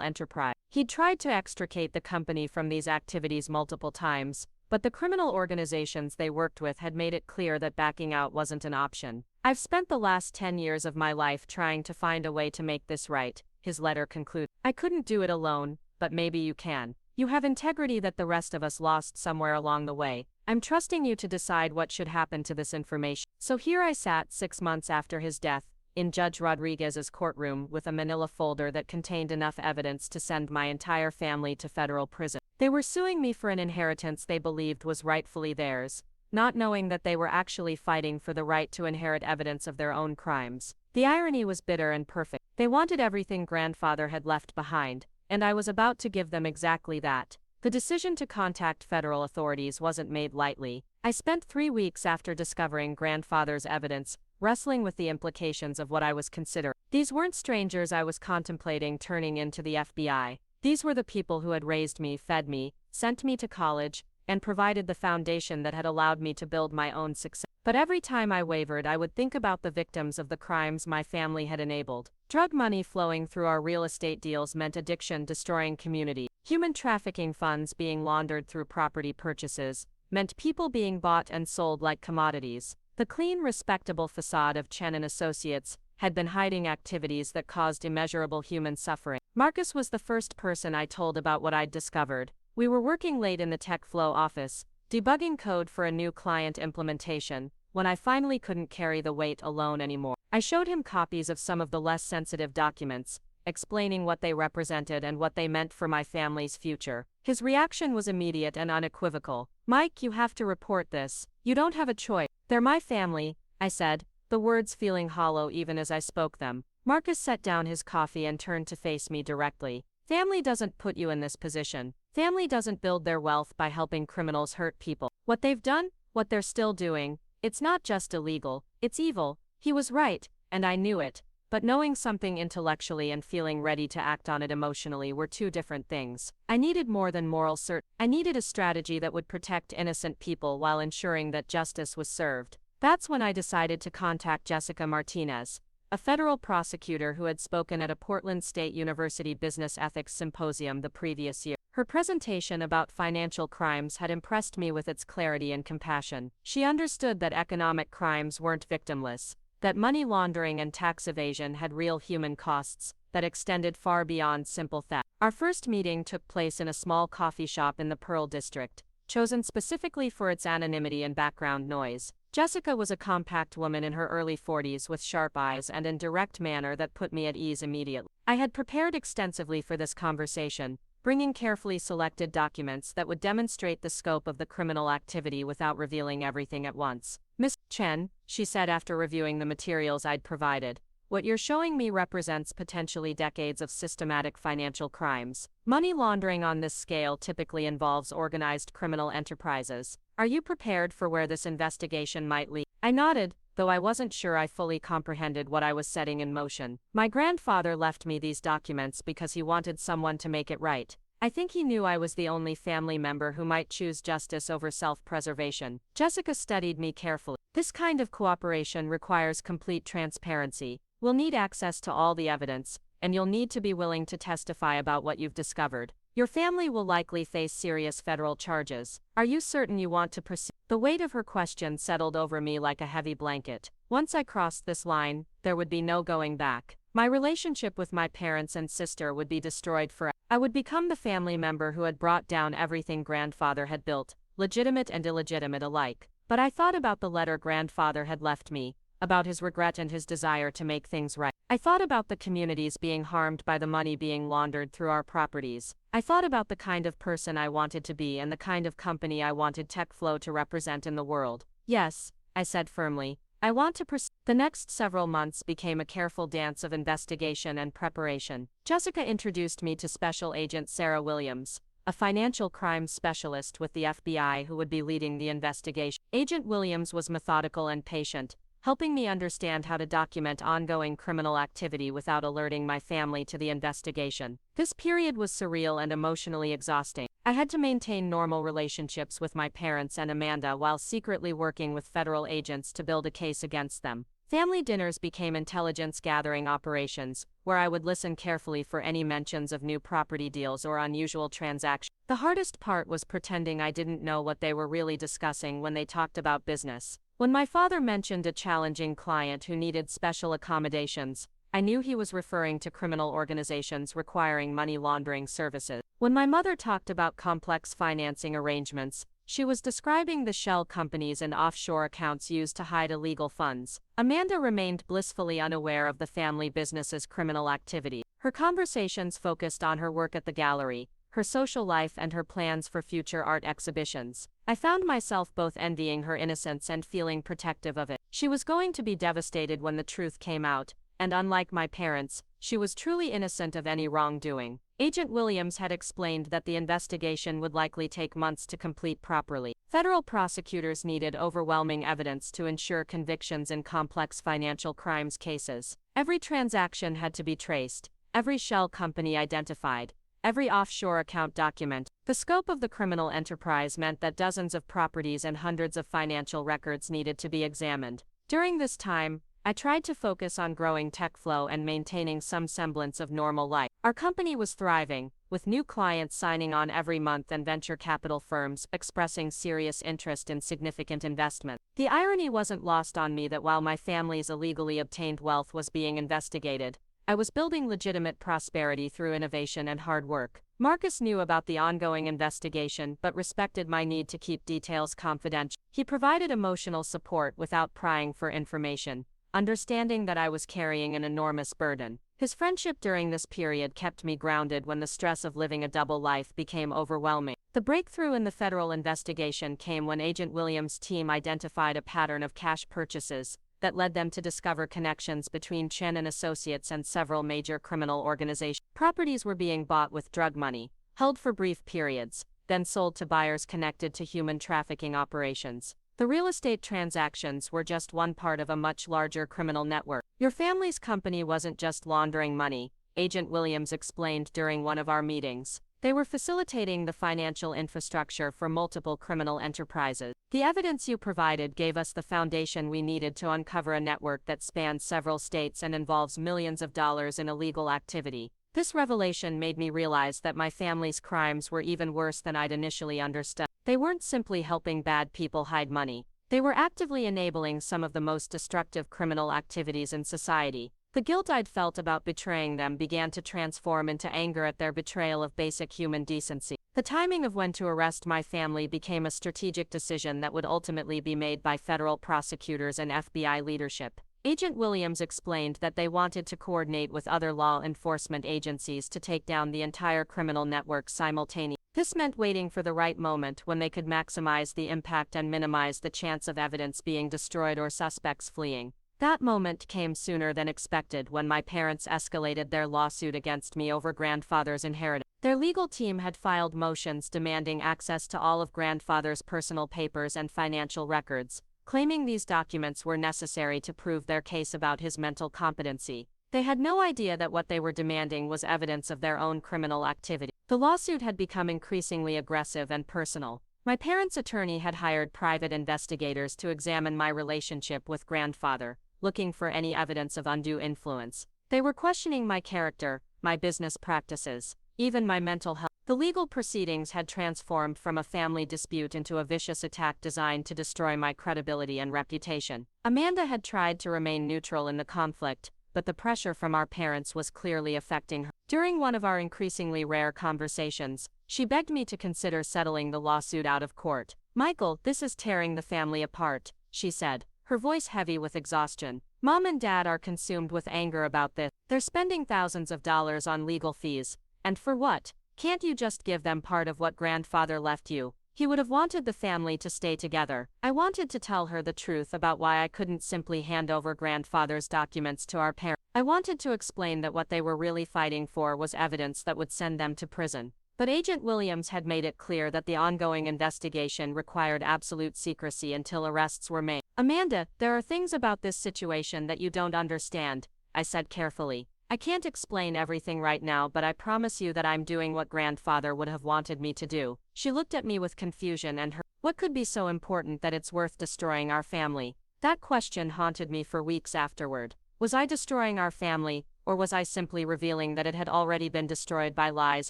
enterprise. He'd tried to extricate the company from these activities multiple times, but the criminal organizations they worked with had made it clear that backing out wasn't an option. I've spent the last 10 years of my life trying to find a way to make this right, his letter concluded. I couldn't do it alone, but maybe you can. You have integrity that the rest of us lost somewhere along the way. I'm trusting you to decide what should happen to this information. So here I sat 6 months after his death, in Judge Rodriguez's courtroom with a manila folder that contained enough evidence to send my entire family to federal prison. They were suing me for an inheritance they believed was rightfully theirs, not knowing that they were actually fighting for the right to inherit evidence of their own crimes. The irony was bitter and perfect. They wanted everything grandfather had left behind, and I was about to give them exactly that. The decision to contact federal authorities wasn't made lightly. I spent 3 weeks after discovering grandfather's evidence, wrestling with the implications of what I was considering. These weren't strangers I was contemplating turning into the FBI. These were the people who had raised me, fed me, sent me to college, and provided the foundation that had allowed me to build my own success. But every time I wavered, I would think about the victims of the crimes my family had enabled. Drug money flowing through our real estate deals meant addiction destroying community. Human trafficking funds being laundered through property purchases meant people being bought and sold like commodities. The clean, respectable facade of Chen and Associates had been hiding activities that caused immeasurable human suffering. Marcus was the first person I told about what I'd discovered. We were working late in the Tech Flow office, debugging code for a new client implementation, when I finally couldn't carry the weight alone anymore. I showed him copies of some of the less sensitive documents, explaining what they represented and what they meant for my family's future. His reaction was immediate and unequivocal. Mike, you have to report this. You don't have a choice. They're my family, I said, the words feeling hollow even as I spoke them. Marcus set down his coffee and turned to face me directly. Family doesn't put you in this position. Family doesn't build their wealth by helping criminals hurt people. What they've done, what they're still doing, it's not just illegal, it's evil. He was right, and I knew it. But knowing something intellectually and feeling ready to act on it emotionally were two different things. I needed more than moral certainty. I needed a strategy that would protect innocent people while ensuring that justice was served. That's when I decided to contact Jessica Martinez, a federal prosecutor who had spoken at a Portland State University Business Ethics Symposium the previous year. Her presentation about financial crimes had impressed me with its clarity and compassion. She understood that economic crimes weren't victimless, that money laundering and tax evasion had real human costs that extended far beyond simple theft. Our first meeting took place in a small coffee shop in the Pearl District, chosen specifically for its anonymity and background noise. Jessica was a compact woman in her early 40s with sharp eyes and a direct manner that put me at ease immediately. I had prepared extensively for this conversation, bringing carefully selected documents that would demonstrate the scope of the criminal activity without revealing everything at once. Miss Chen, she said after reviewing the materials I'd provided, what you're showing me represents potentially decades of systematic financial crimes. Money laundering on this scale typically involves organized criminal enterprises. Are you prepared for where this investigation might lead? I nodded, though I wasn't sure I fully comprehended what I was setting in motion. My grandfather left me these documents because he wanted someone to make it right. I think he knew I was the only family member who might choose justice over self-preservation. Jessica studied me carefully. This kind of cooperation requires complete transparency. We'll need access to all the evidence, and you'll need to be willing to testify about what you've discovered. Your family will likely face serious federal charges. Are you certain you want to proceed? The weight of her question settled over me like a heavy blanket. Once I crossed this line, there would be no going back. My relationship with my parents and sister would be destroyed forever. I would become the family member who had brought down everything grandfather had built, legitimate and illegitimate alike. But I thought about the letter grandfather had left me, about his regret and his desire to make things right. I thought about the communities being harmed by the money being laundered through our properties. I thought about the kind of person I wanted to be and the kind of company I wanted TechFlow to represent in the world. Yes, I said firmly, I want to proceed. The next several months became a careful dance of investigation and preparation. Jessica introduced me to Special Agent Sarah Williams, a financial crimes specialist with the FBI who would be leading the investigation. Agent Williams was methodical and patient, helping me understand how to document ongoing criminal activity without alerting my family to the investigation. This period was surreal and emotionally exhausting. I had to maintain normal relationships with my parents and Amanda while secretly working with federal agents to build a case against them. Family dinners became intelligence gathering operations, where I would listen carefully for any mentions of new property deals or unusual transactions. The hardest part was pretending I didn't know what they were really discussing when they talked about business. When my father mentioned a challenging client who needed special accommodations, I knew he was referring to criminal organizations requiring money laundering services. When my mother talked about complex financing arrangements, she was describing the shell companies and offshore accounts used to hide illegal funds. Amanda remained blissfully unaware of the family business's criminal activity. Her conversations focused on her work at the gallery, her social life and her plans for future art exhibitions. I found myself both envying her innocence and feeling protective of it. She was going to be devastated when the truth came out, and unlike my parents, she was truly innocent of any wrongdoing. Agent Williams had explained that the investigation would likely take months to complete properly. Federal prosecutors needed overwhelming evidence to ensure convictions in complex financial crimes cases. Every transaction had to be traced, every shell company identified, every offshore account documented. The scope of the criminal enterprise meant that dozens of properties and hundreds of financial records needed to be examined. During this time, I tried to focus on growing TechFlow and maintaining some semblance of normal life. Our company was thriving, with new clients signing on every month and venture capital firms expressing serious interest in significant investment. The irony wasn't lost on me that while my family's illegally obtained wealth was being investigated, I was building legitimate prosperity through innovation and hard work. Marcus knew about the ongoing investigation but respected my need to keep details confidential. He provided emotional support without prying for information, understanding that I was carrying an enormous burden. His friendship during this period kept me grounded when the stress of living a double life became overwhelming. The breakthrough in the federal investigation came when Agent Williams' team identified a pattern of cash purchases that led them to discover connections between Chen and Associates and several major criminal organizations. Properties were being bought with drug money, held for brief periods, then sold to buyers connected to human trafficking operations. The real estate transactions were just one part of a much larger criminal network. Your family's company wasn't just laundering money, Agent Williams explained during one of our meetings. They were facilitating the financial infrastructure for multiple criminal enterprises. The evidence you provided gave us the foundation we needed to uncover a network that spans several states and involves millions of dollars in illegal activity. This revelation made me realize that my family's crimes were even worse than I'd initially understood. They weren't simply helping bad people hide money. They were actively enabling some of the most destructive criminal activities in society. The guilt I'd felt about betraying them began to transform into anger at their betrayal of basic human decency. The timing of when to arrest my family became a strategic decision that would ultimately be made by federal prosecutors and FBI leadership. Agent Williams explained that they wanted to coordinate with other law enforcement agencies to take down the entire criminal network simultaneously. This meant waiting for the right moment when they could maximize the impact and minimize the chance of evidence being destroyed or suspects fleeing. That moment came sooner than expected when my parents escalated their lawsuit against me over grandfather's inheritance. Their legal team had filed motions demanding access to all of grandfather's personal papers and financial records, claiming these documents were necessary to prove their case about his mental competency. They had no idea that what they were demanding was evidence of their own criminal activity. The lawsuit had become increasingly aggressive and personal. My parents' attorney had hired private investigators to examine my relationship with grandfather, looking for any evidence of undue influence. They were questioning my character, my business practices, even my mental health. The legal proceedings had transformed from a family dispute into a vicious attack designed to destroy my credibility and reputation. Amanda had tried to remain neutral in the conflict, but the pressure from our parents was clearly affecting her. During one of our increasingly rare conversations, she begged me to consider settling the lawsuit out of court. "Michael, this is tearing the family apart," she said, her voice heavy with exhaustion. "Mom and Dad are consumed with anger about this. They're spending thousands of dollars on legal fees. And for what? Can't you just give them part of what grandfather left you? He would have wanted the family to stay together." I wanted to tell her the truth about why I couldn't simply hand over grandfather's documents to our parents. I wanted to explain that what they were really fighting for was evidence that would send them to prison. But Agent Williams had made it clear that the ongoing investigation required absolute secrecy until arrests were made. "Amanda, there are things about this situation that you don't understand," I said carefully. "I can't explain everything right now, but I promise you that I'm doing what grandfather would have wanted me to do." She looked at me with confusion and her, "What could be so important that it's worth destroying our family?" That question haunted me for weeks afterward. Was I destroying our family, or was I simply revealing that it had already been destroyed by lies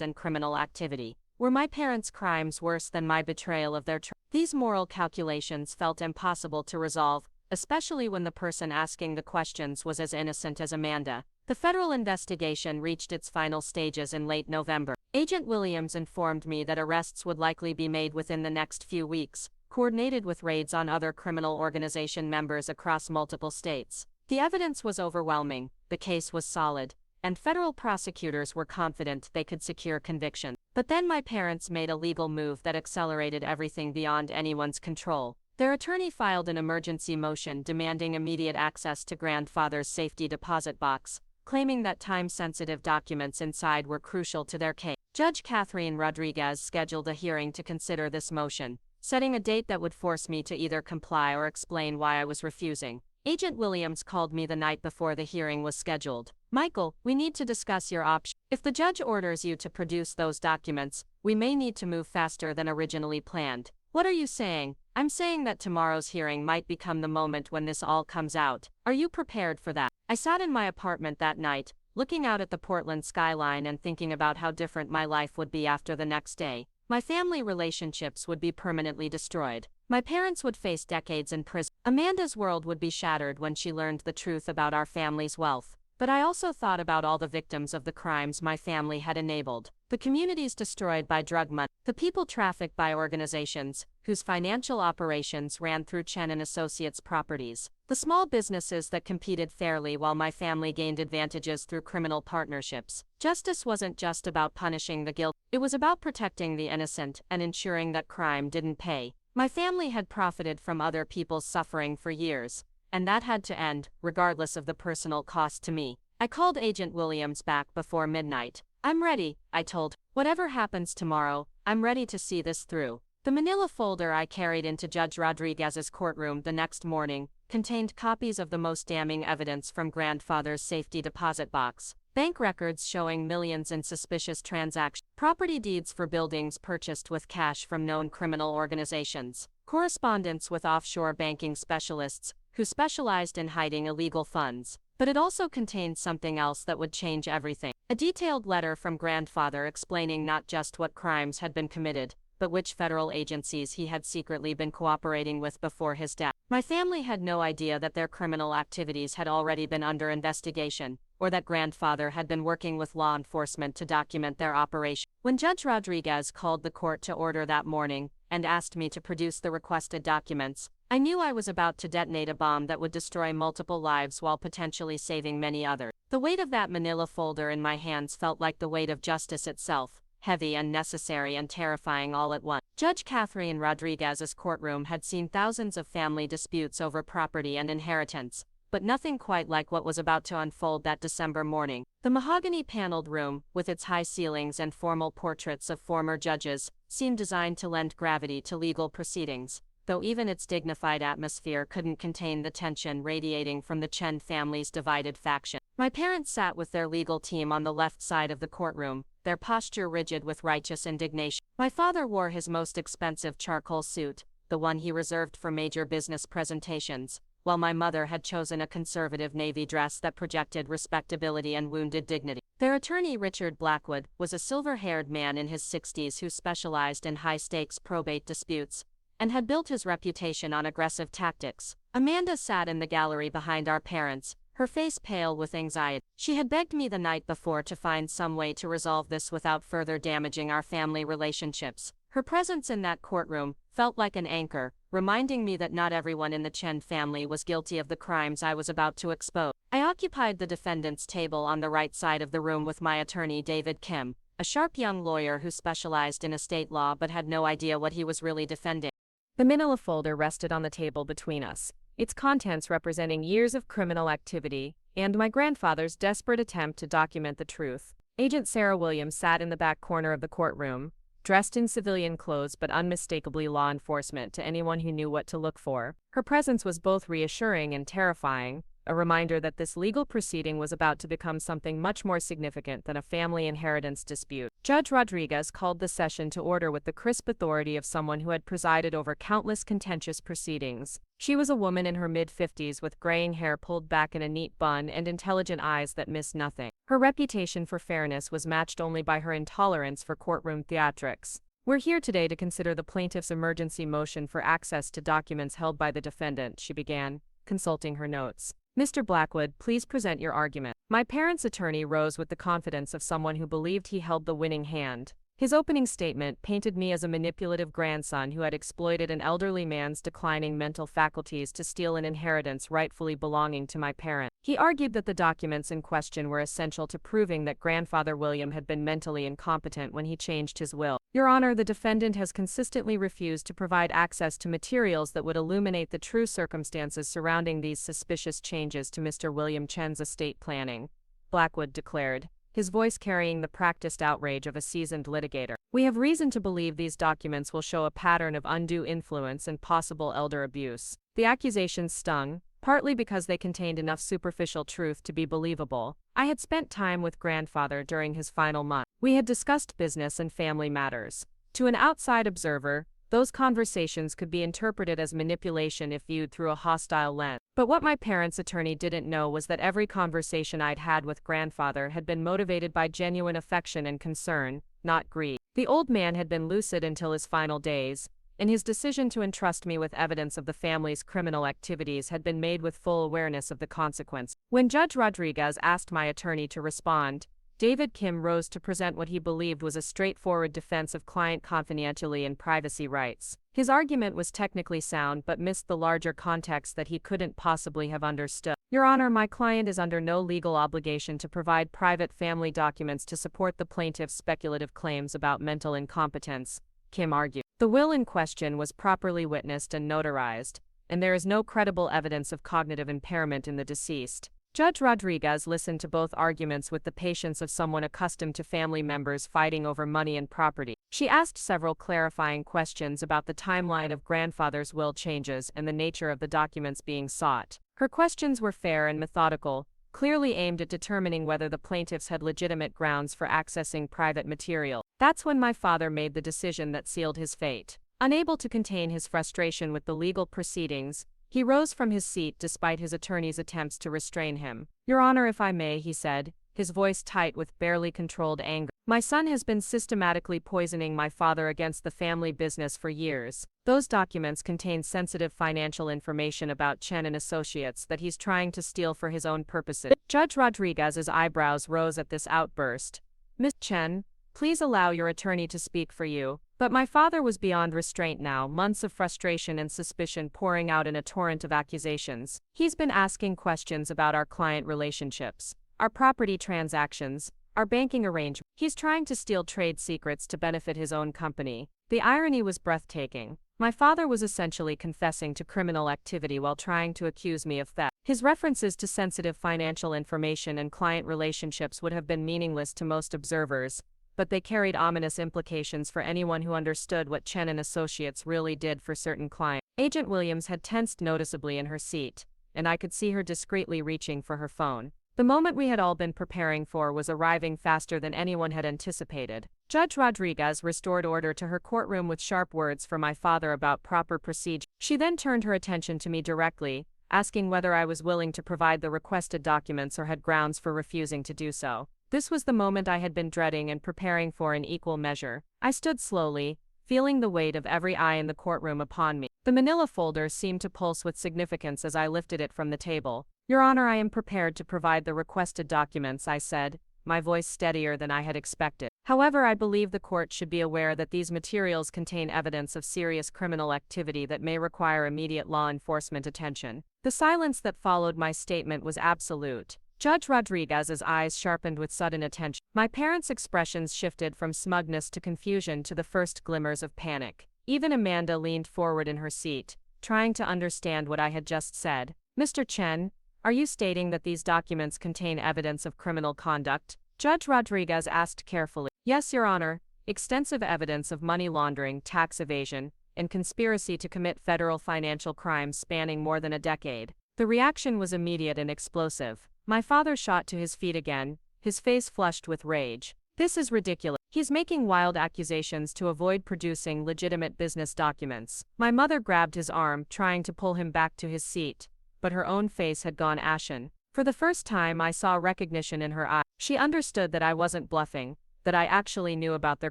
and criminal activity? Were my parents' crimes worse than my betrayal of their trust? These moral calculations felt impossible to resolve, especially when the person asking the questions was as innocent as Amanda. The federal investigation reached its final stages in late November. Agent Williams informed me that arrests would likely be made within the next few weeks, coordinated with raids on other criminal organization members across multiple states. The evidence was overwhelming, the case was solid, and federal prosecutors were confident they could secure conviction. But then my parents made a legal move that accelerated everything beyond anyone's control. Their attorney filed an emergency motion demanding immediate access to grandfather's safety deposit box, claiming that time-sensitive documents inside were crucial to their case. Judge Catherine Rodriguez scheduled a hearing to consider this motion, setting a date that would force me to either comply or explain why I was refusing. Agent Williams called me the night before the hearing was scheduled. "Michael, we need to discuss your options. If the judge orders you to produce those documents, we may need to move faster than originally planned." "What are you saying?" "I'm saying that tomorrow's hearing might become the moment when this all comes out. Are you prepared for that?" I sat in my apartment that night, looking out at the Portland skyline and thinking about how different my life would be after the next day. My family relationships would be permanently destroyed. My parents would face decades in prison. Amanda's world would be shattered when she learned the truth about our family's wealth. But I also thought about all the victims of the crimes my family had enabled. The communities destroyed by drug money. The people trafficked by organizations whose financial operations ran through Chen and Associates' properties. The small businesses that competed fairly while my family gained advantages through criminal partnerships. Justice wasn't just about punishing the guilty. It was about protecting the innocent and ensuring that crime didn't pay. My family had profited from other people's suffering for years, and that had to end, regardless of the personal cost to me. I called Agent Williams back before midnight. "I'm ready," I told her. "Whatever happens tomorrow, I'm ready to see this through." The manila folder I carried into Judge Rodriguez's courtroom the next morning contained copies of the most damning evidence from grandfather's safety deposit box. Bank records showing millions in suspicious transactions, property deeds for buildings purchased with cash from known criminal organizations, correspondence with offshore banking specialists who specialized in hiding illegal funds. But it also contained something else that would change everything. A detailed letter from grandfather explaining not just what crimes had been committed, but which federal agencies he had secretly been cooperating with before his death. My family had no idea that their criminal activities had already been under investigation, or that grandfather had been working with law enforcement to document their operation. When Judge Rodriguez called the court to order that morning and asked me to produce the requested documents, I knew I was about to detonate a bomb that would destroy multiple lives while potentially saving many others. The weight of that manila folder in my hands felt like the weight of justice itself, heavy, unnecessary, and terrifying all at once. Judge Catherine Rodriguez's courtroom had seen thousands of family disputes over property and inheritance, but nothing quite like what was about to unfold that December morning. The mahogany-paneled room, with its high ceilings and formal portraits of former judges, seemed designed to lend gravity to legal proceedings, though even its dignified atmosphere couldn't contain the tension radiating from the Chen family's divided faction. My parents sat with their legal team on the left side of the courtroom, their posture rigid with righteous indignation. My father wore his most expensive charcoal suit, the one he reserved for major business presentations, while my mother had chosen a conservative navy dress that projected respectability and wounded dignity. Their attorney, Richard Blackwood, was a silver-haired man in his 60s who specialized in high-stakes probate disputes and had built his reputation on aggressive tactics. Amanda sat in the gallery behind our parents, her face pale with anxiety. She had begged me the night before to find some way to resolve this without further damaging our family relationships. Her presence in that courtroom felt like an anchor, reminding me that not everyone in the Chen family was guilty of the crimes I was about to expose. I occupied the defendant's table on the right side of the room with my attorney David Kim, a sharp young lawyer who specialized in estate law but had no idea what he was really defending. The manila folder rested on the table between us, its contents representing years of criminal activity and my grandfather's desperate attempt to document the truth. Agent Sarah Williams sat in the back corner of the courtroom, dressed in civilian clothes but unmistakably law enforcement to anyone who knew what to look for. Her presence was both reassuring and terrifying, a reminder that this legal proceeding was about to become something much more significant than a family inheritance dispute. Judge Rodriguez called the session to order with the crisp authority of someone who had presided over countless contentious proceedings. She was a woman in her mid-50s with graying hair pulled back in a neat bun and intelligent eyes that missed nothing. Her reputation for fairness was matched only by her intolerance for courtroom theatrics. We're here today to consider the plaintiff's emergency motion for access to documents held by the defendant, she began, consulting her notes. Mr. Blackwood, please present your argument. My parents' attorney rose with the confidence of someone who believed he held the winning hand. His opening statement painted me as a manipulative grandson who had exploited an elderly man's declining mental faculties to steal an inheritance rightfully belonging to my parent. He argued that the documents in question were essential to proving that grandfather William had been mentally incompetent when he changed his will. Your Honor, the defendant has consistently refused to provide access to materials that would illuminate the true circumstances surrounding these suspicious changes to Mr. William Chen's estate planning, Blackwood declared, his voice carrying the practiced outrage of a seasoned litigator. We have reason to believe these documents will show a pattern of undue influence and possible elder abuse. The accusations stung, partly because they contained enough superficial truth to be believable. I had spent time with grandfather during his final month. We had discussed business and family matters. To an outside observer, those conversations could be interpreted as manipulation if viewed through a hostile lens. But what my parents' attorney didn't know was that every conversation I'd had with grandfather had been motivated by genuine affection and concern, not greed. The old man had been lucid until his final days, and his decision to entrust me with evidence of the family's criminal activities had been made with full awareness of the consequence. When Judge Rodriguez asked my attorney to respond, David Kim rose to present what he believed was a straightforward defense of client confidentiality and privacy rights. His argument was technically sound but missed the larger context that he couldn't possibly have understood. Your Honor, my client is under no legal obligation to provide private family documents to support the plaintiff's speculative claims about mental incompetence, Kim argued. The will in question was properly witnessed and notarized, and there is no credible evidence of cognitive impairment in the deceased. Judge Rodriguez listened to both arguments with the patience of someone accustomed to family members fighting over money and property. She asked several clarifying questions about the timeline of grandfather's will changes and the nature of the documents being sought. Her questions were fair and methodical, clearly aimed at determining whether the plaintiffs had legitimate grounds for accessing private material. That's when my father made the decision that sealed his fate. Unable to contain his frustration with the legal proceedings, he rose from his seat despite his attorney's attempts to restrain him. Your Honor, if I may, he said, his voice tight with barely controlled anger. My son has been systematically poisoning my father against the family business for years. Those documents contain sensitive financial information about Chen and Associates that he's trying to steal for his own purposes. Judge Rodriguez's eyebrows rose at this outburst. Ms. Chen, please allow your attorney to speak for you. But my father was beyond restraint now, months of frustration and suspicion pouring out in a torrent of accusations. He's been asking questions about our client relationships, our property transactions, our banking arrangements. He's trying to steal trade secrets to benefit his own company. The irony was breathtaking. My father was essentially confessing to criminal activity while trying to accuse me of theft. His references to sensitive financial information and client relationships would have been meaningless to most observers, but they carried ominous implications for anyone who understood what Chen and Associates really did for certain clients. Agent Williams had tensed noticeably in her seat, and I could see her discreetly reaching for her phone. The moment we had all been preparing for was arriving faster than anyone had anticipated. Judge Rodriguez restored order to her courtroom with sharp words for my father about proper procedure. She then turned her attention to me directly, asking whether I was willing to provide the requested documents or had grounds for refusing to do so. This was the moment I had been dreading and preparing for in equal measure. I stood slowly, feeling the weight of every eye in the courtroom upon me. The manila folder seemed to pulse with significance as I lifted it from the table. Your Honor, I am prepared to provide the requested documents, I said, my voice steadier than I had expected. However, I believe the court should be aware that these materials contain evidence of serious criminal activity that may require immediate law enforcement attention. The silence that followed my statement was absolute. Judge Rodriguez's eyes sharpened with sudden attention. My parents' expressions shifted from smugness to confusion to the first glimmers of panic. Even Amanda leaned forward in her seat, trying to understand what I had just said. Mr. Chen, are you stating that these documents contain evidence of criminal conduct? Judge Rodriguez asked carefully. Yes, Your Honor. Extensive evidence of money laundering, tax evasion, and conspiracy to commit federal financial crimes spanning more than a decade. The reaction was immediate and explosive. My father shot to his feet again, his face flushed with rage. This is ridiculous. He's making wild accusations to avoid producing legitimate business documents. My mother grabbed his arm, trying to pull him back to his seat, but her own face had gone ashen. For the first time, I saw recognition in her eyes. She understood that I wasn't bluffing, that I actually knew about their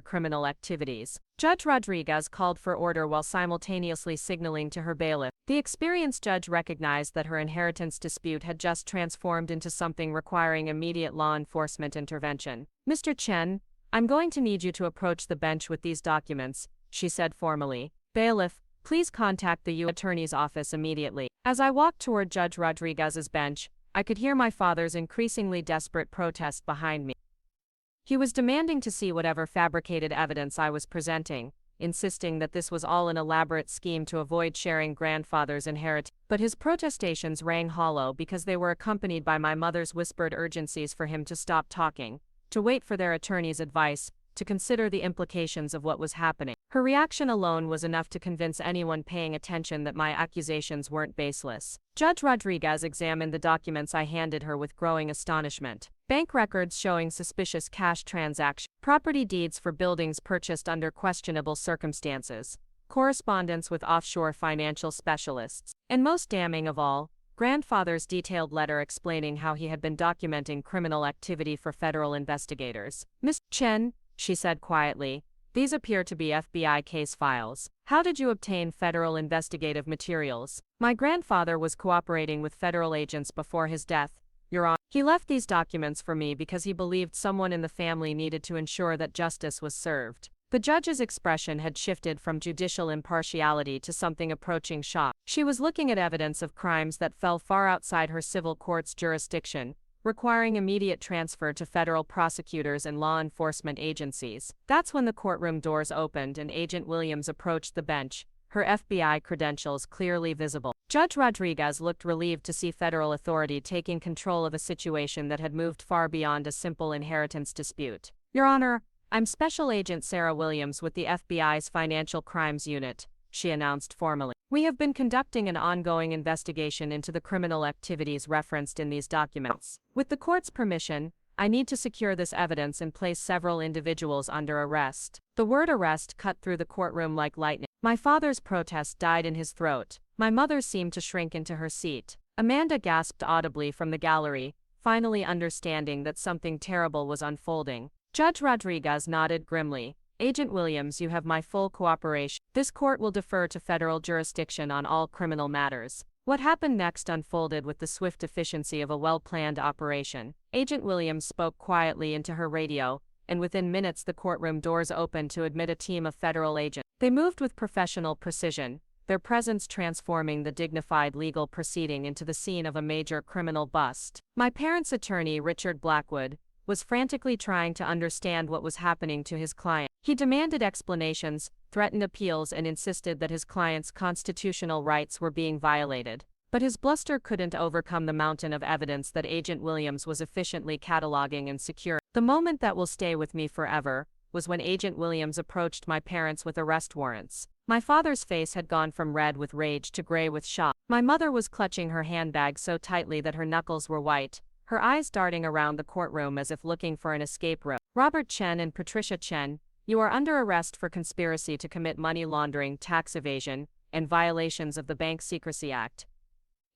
criminal activities. Judge Rodriguez called for order while simultaneously signaling to her bailiff. The experienced judge recognized that her inheritance dispute had just transformed into something requiring immediate law enforcement intervention. Mr. Chen, I'm going to need you to approach the bench with these documents, she said formally. Bailiff, please contact the U.S. Attorney's office immediately. As I walked toward Judge Rodriguez's bench, I could hear my father's increasingly desperate protest behind me. He was demanding to see whatever fabricated evidence I was presenting, insisting that this was all an elaborate scheme to avoid sharing grandfather's inheritance. But his protestations rang hollow because they were accompanied by my mother's whispered urgencies for him to stop talking, to wait for their attorney's advice, to consider the implications of what was happening. Her reaction alone was enough to convince anyone paying attention that my accusations weren't baseless. Judge Rodriguez examined the documents I handed her with growing astonishment. Bank records showing suspicious cash transactions, property deeds for buildings purchased under questionable circumstances, correspondence with offshore financial specialists, and most damning of all, grandfather's detailed letter explaining how he had been documenting criminal activity for federal investigators. Mr. Chen, she said quietly, these appear to be FBI case files. How did you obtain federal investigative materials? My grandfather was cooperating with federal agents before his death, Your Honor. He left these documents for me because he believed someone in the family needed to ensure that justice was served. The judge's expression had shifted from judicial impartiality to something approaching shock. She was looking at evidence of crimes that fell far outside her civil court's jurisdiction, requiring immediate transfer to federal prosecutors and law enforcement agencies. That's when the courtroom doors opened and Agent Williams approached the bench, her FBI credentials clearly visible. Judge Rodriguez looked relieved to see federal authority taking control of a situation that had moved far beyond a simple inheritance dispute. Your Honor, I'm Special Agent Sarah Williams with the FBI's Financial Crimes Unit, she announced formally. We have been conducting an ongoing investigation into the criminal activities referenced in these documents. With the court's permission, I need to secure this evidence and place several individuals under arrest. The word arrest cut through the courtroom like lightning. My father's protest died in his throat. My mother seemed to shrink into her seat. Amanda gasped audibly from the gallery, finally understanding that something terrible was unfolding. Judge Rodriguez nodded grimly. Agent Williams, you have my full cooperation. This court will defer to federal jurisdiction on all criminal matters. What happened next unfolded with the swift efficiency of a well-planned operation. Agent Williams spoke quietly into her radio, and within minutes the courtroom doors opened to admit a team of federal agents. They moved with professional precision, their presence transforming the dignified legal proceeding into the scene of a major criminal bust. My parents' attorney, Richard Blackwood, was frantically trying to understand what was happening to his client. He demanded explanations, threatened appeals, and insisted that his client's constitutional rights were being violated. But his bluster couldn't overcome the mountain of evidence that Agent Williams was efficiently cataloging and securing. The moment that will stay with me forever was when Agent Williams approached my parents with arrest warrants. My father's face had gone from red with rage to gray with shock. My mother was clutching her handbag so tightly that her knuckles were white, her eyes darting around the courtroom as if looking for an escape route. Robert Chen and Patricia Chen, you are under arrest for conspiracy to commit money laundering, tax evasion, and violations of the Bank Secrecy Act.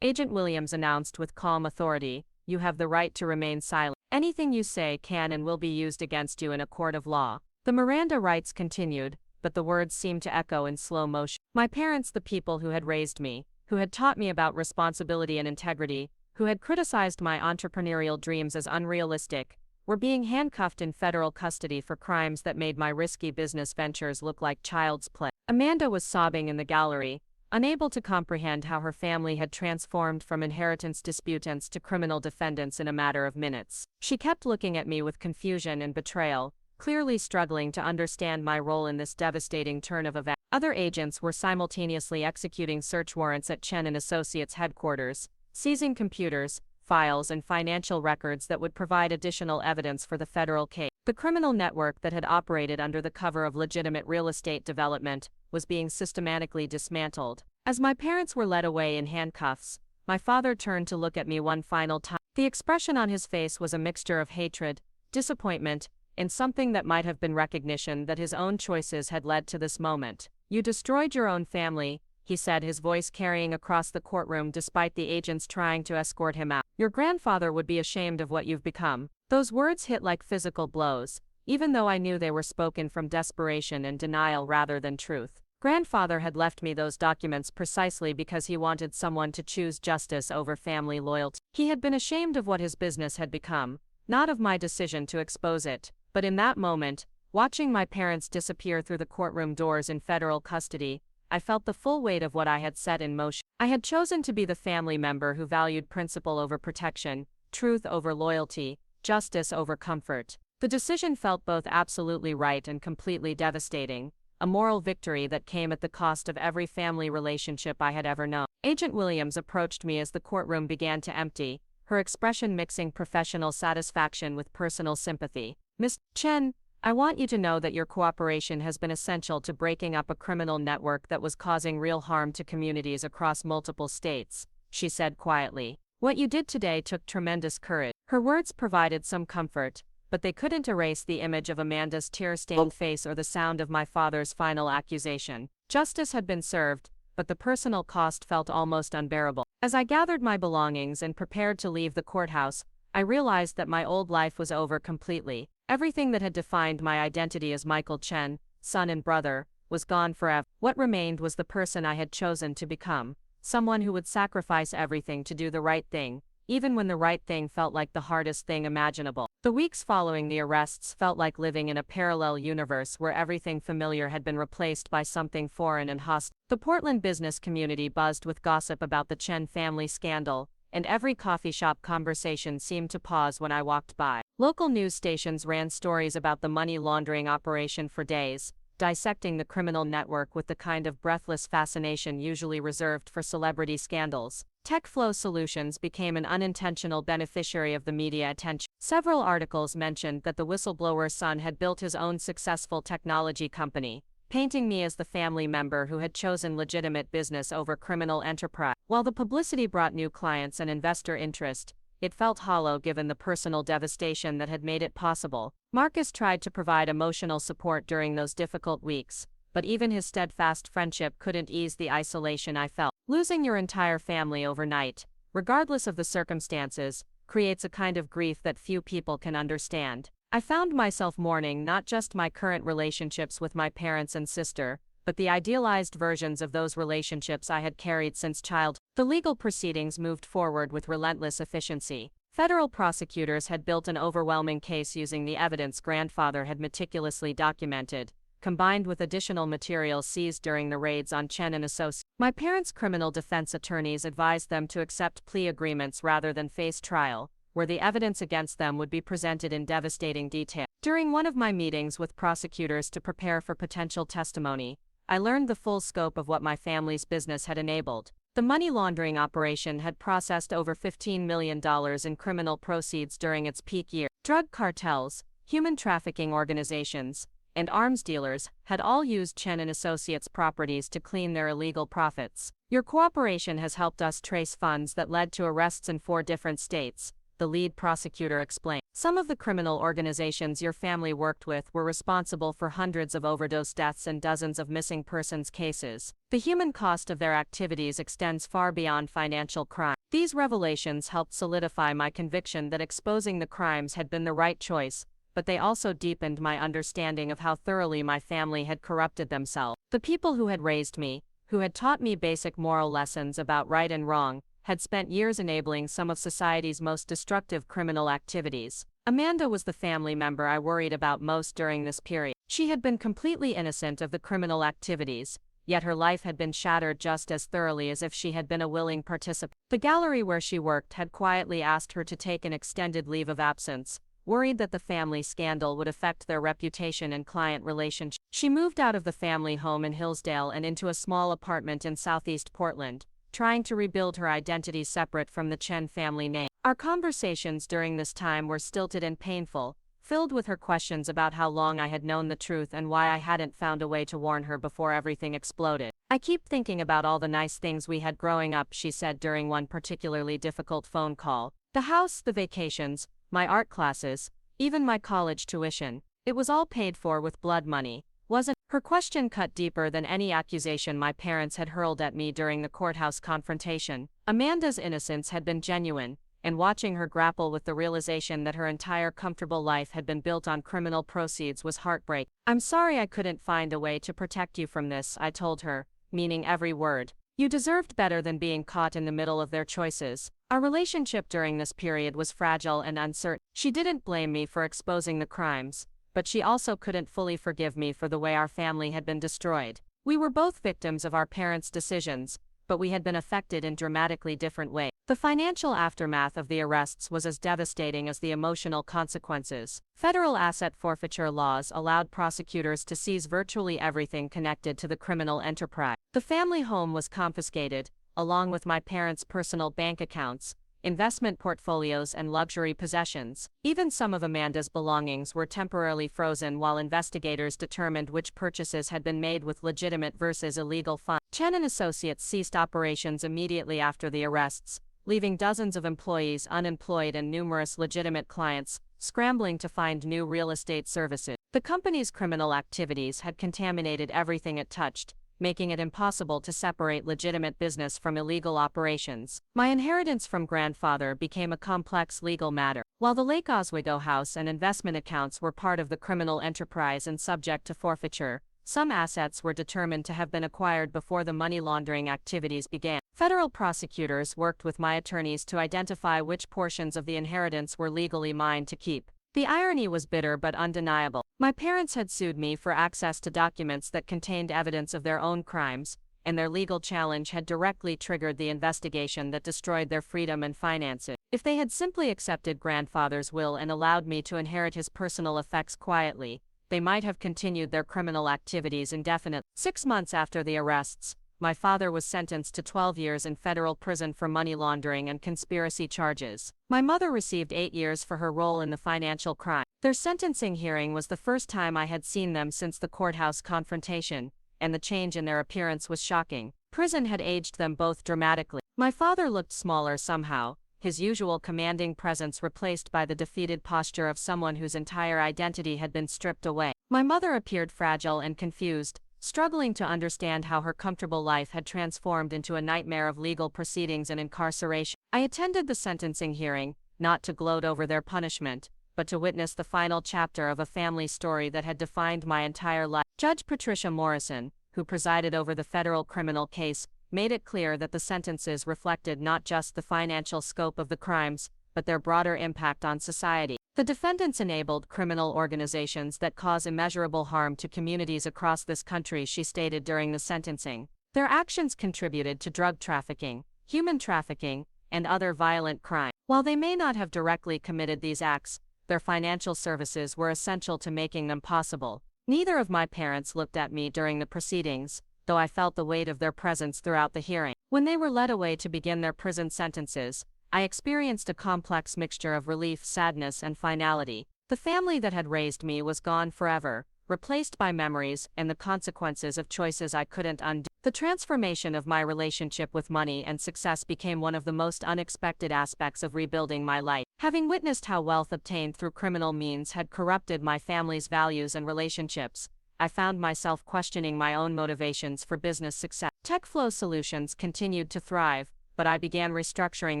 Agent Williams announced with calm authority, you have the right to remain silent. Anything you say can and will be used against you in a court of law. The Miranda rights continued, but the words seemed to echo in slow motion. My parents, the people who had raised me, who had taught me about responsibility and integrity, who had criticized my entrepreneurial dreams as unrealistic, were being handcuffed in federal custody for crimes that made my risky business ventures look like child's play. Amanda was sobbing in the gallery, unable to comprehend how her family had transformed from inheritance disputants to criminal defendants in a matter of minutes. She kept looking at me with confusion and betrayal, clearly struggling to understand my role in this devastating turn of events. Other agents were simultaneously executing search warrants at Chen & Associates headquarters, seizing computers, files, and financial records that would provide additional evidence for the federal case. The criminal network that had operated under the cover of legitimate real estate development was being systematically dismantled. As my parents were led away in handcuffs, my father turned to look at me one final time. The expression on his face was a mixture of hatred, disappointment, and something that might have been recognition that his own choices had led to this moment. You destroyed your own family, he said, his voice carrying across the courtroom despite the agents trying to escort him out. Your grandfather would be ashamed of what you've become. Those words hit like physical blows, even though I knew they were spoken from desperation and denial rather than truth. Grandfather had left me those documents precisely because he wanted someone to choose justice over family loyalty. He had been ashamed of what his business had become, not of my decision to expose it. But in that moment, watching my parents disappear through the courtroom doors in federal custody, I felt the full weight of what I had set in motion. I had chosen to be the family member who valued principle over protection, truth over loyalty, justice over comfort. The decision felt both absolutely right and completely devastating, a moral victory that came at the cost of every family relationship I had ever known. Agent Williams approached me as the courtroom began to empty, her expression mixing professional satisfaction with personal sympathy. Ms. Chen, I want you to know that your cooperation has been essential to breaking up a criminal network that was causing real harm to communities across multiple states, she said quietly. What you did today took tremendous courage. Her words provided some comfort, but they couldn't erase the image of Amanda's tear-stained face or the sound of my father's final accusation. Justice had been served, but the personal cost felt almost unbearable. As I gathered my belongings and prepared to leave the courthouse, I realized that my old life was over completely. Everything that had defined my identity as Michael Chen, son and brother, was gone forever. What remained was the person I had chosen to become, someone who would sacrifice everything to do the right thing, even when the right thing felt like the hardest thing imaginable. The weeks following the arrests felt like living in a parallel universe where everything familiar had been replaced by something foreign and hostile. The Portland business community buzzed with gossip about the Chen family scandal, and every coffee shop conversation seemed to pause when I walked by. Local news stations ran stories about the money laundering operation for days, dissecting the criminal network with the kind of breathless fascination usually reserved for celebrity scandals. TechFlow Solutions became an unintentional beneficiary of the media attention. Several articles mentioned that the whistleblower's son had built his own successful technology company, painting me as the family member who had chosen legitimate business over criminal enterprise. While the publicity brought new clients and investor interest, it felt hollow given the personal devastation that had made it possible. Marcus tried to provide emotional support during those difficult weeks, but even his steadfast friendship couldn't ease the isolation I felt. Losing your entire family overnight, regardless of the circumstances, creates a kind of grief that few people can understand. I found myself mourning not just my current relationships with my parents and sister, but the idealized versions of those relationships I had carried since childhood. The legal proceedings moved forward with relentless efficiency. Federal prosecutors had built an overwhelming case using the evidence grandfather had meticulously documented, combined with additional material seized during the raids on Chen and Associates. My parents' criminal defense attorneys advised them to accept plea agreements rather than face trial, where the evidence against them would be presented in devastating detail. During one of my meetings with prosecutors to prepare for potential testimony, I learned the full scope of what my family's business had enabled. The money laundering operation had processed over $15 million in criminal proceeds during its peak year. Drug cartels, human trafficking organizations, and arms dealers had all used Chen and Associates properties to clean their illegal profits. Your cooperation has helped us trace funds that led to arrests in 4 different states, the lead prosecutor explained. Some of the criminal organizations your family worked with were responsible for hundreds of overdose deaths and dozens of missing persons cases. The human cost of their activities extends far beyond financial crime. These revelations helped solidify my conviction that exposing the crimes had been the right choice, but they also deepened my understanding of how thoroughly my family had corrupted themselves. The people who had raised me, who had taught me basic moral lessons about right and wrong, had spent years enabling some of society's most destructive criminal activities. Amanda was the family member I worried about most during this period. She had been completely innocent of the criminal activities, yet her life had been shattered just as thoroughly as if she had been a willing participant. The gallery where she worked had quietly asked her to take an extended leave of absence, worried that the family scandal would affect their reputation and client relationship. She moved out of the family home in Hillsdale and into a small apartment in southeast Portland, trying to rebuild her identity separate from the Chen family name. Our conversations during this time were stilted and painful, filled with her questions about how long I had known the truth and why I hadn't found a way to warn her before everything exploded. I keep thinking about all the nice things we had growing up, she said during one particularly difficult phone call. The house, the vacations, my art classes, even my college tuition. It was all paid for with blood money, wasn't? Her question cut deeper than any accusation my parents had hurled at me during the courthouse confrontation. Amanda's innocence had been genuine, and watching her grapple with the realization that her entire comfortable life had been built on criminal proceeds was heartbreaking. I'm sorry I couldn't find a way to protect you from this, I told her, meaning every word. You deserved better than being caught in the middle of their choices. Our relationship during this period was fragile and uncertain. She didn't blame me for exposing the crimes, but she also couldn't fully forgive me for the way our family had been destroyed. We were both victims of our parents' decisions, but we had been affected in dramatically different ways. The financial aftermath of the arrests was as devastating as the emotional consequences. Federal asset forfeiture laws allowed prosecutors to seize virtually everything connected to the criminal enterprise. The family home was confiscated, along with my parents' personal bank accounts, investment portfolios and luxury possessions. Even some of Amanda's belongings were temporarily frozen while investigators determined which purchases had been made with legitimate versus illegal funds. Chen and Associates ceased operations immediately after the arrests, leaving dozens of employees unemployed and numerous legitimate clients scrambling to find new real estate services. The company's criminal activities had contaminated everything it touched, making it impossible to separate legitimate business from illegal operations. My inheritance from grandfather became a complex legal matter. While the Lake Oswego house and investment accounts were part of the criminal enterprise and subject to forfeiture, some assets were determined to have been acquired before the money laundering activities began. Federal prosecutors worked with my attorneys to identify which portions of the inheritance were legally mine to keep. The irony was bitter but undeniable. My parents had sued me for access to documents that contained evidence of their own crimes, and their legal challenge had directly triggered the investigation that destroyed their freedom and finances. If they had simply accepted grandfather's will and allowed me to inherit his personal effects quietly, they might have continued their criminal activities indefinitely. 6 months after the arrests, my father was sentenced to 12 years in federal prison for money laundering and conspiracy charges. My mother received 8 years for her role in the financial crime. Their sentencing hearing was the first time I had seen them since the courthouse confrontation, and the change in their appearance was shocking. Prison had aged them both dramatically. My father looked smaller somehow, his usual commanding presence replaced by the defeated posture of someone whose entire identity had been stripped away. My mother appeared fragile and confused, struggling to understand how her comfortable life had transformed into a nightmare of legal proceedings and incarceration. I attended the sentencing hearing, not to gloat over their punishment, but to witness the final chapter of a family story that had defined my entire life. Judge Patricia Morrison, who presided over the federal criminal case, made it clear that the sentences reflected not just the financial scope of the crimes, but their broader impact on society. The defendants enabled criminal organizations that cause immeasurable harm to communities across this country, she stated during the sentencing. Their actions contributed to drug trafficking, human trafficking, and other violent crimes. While they may not have directly committed these acts, their financial services were essential to making them possible. Neither of my parents looked at me during the proceedings, though I felt the weight of their presence throughout the hearing. When they were led away to begin their prison sentences, I experienced a complex mixture of relief, sadness, and finality. The family that had raised me was gone forever, replaced by memories and the consequences of choices I couldn't undo. The transformation of my relationship with money and success became one of the most unexpected aspects of rebuilding my life. Having witnessed how wealth obtained through criminal means had corrupted my family's values and relationships, I found myself questioning my own motivations for business success. TechFlow Solutions continued to thrive, but I began restructuring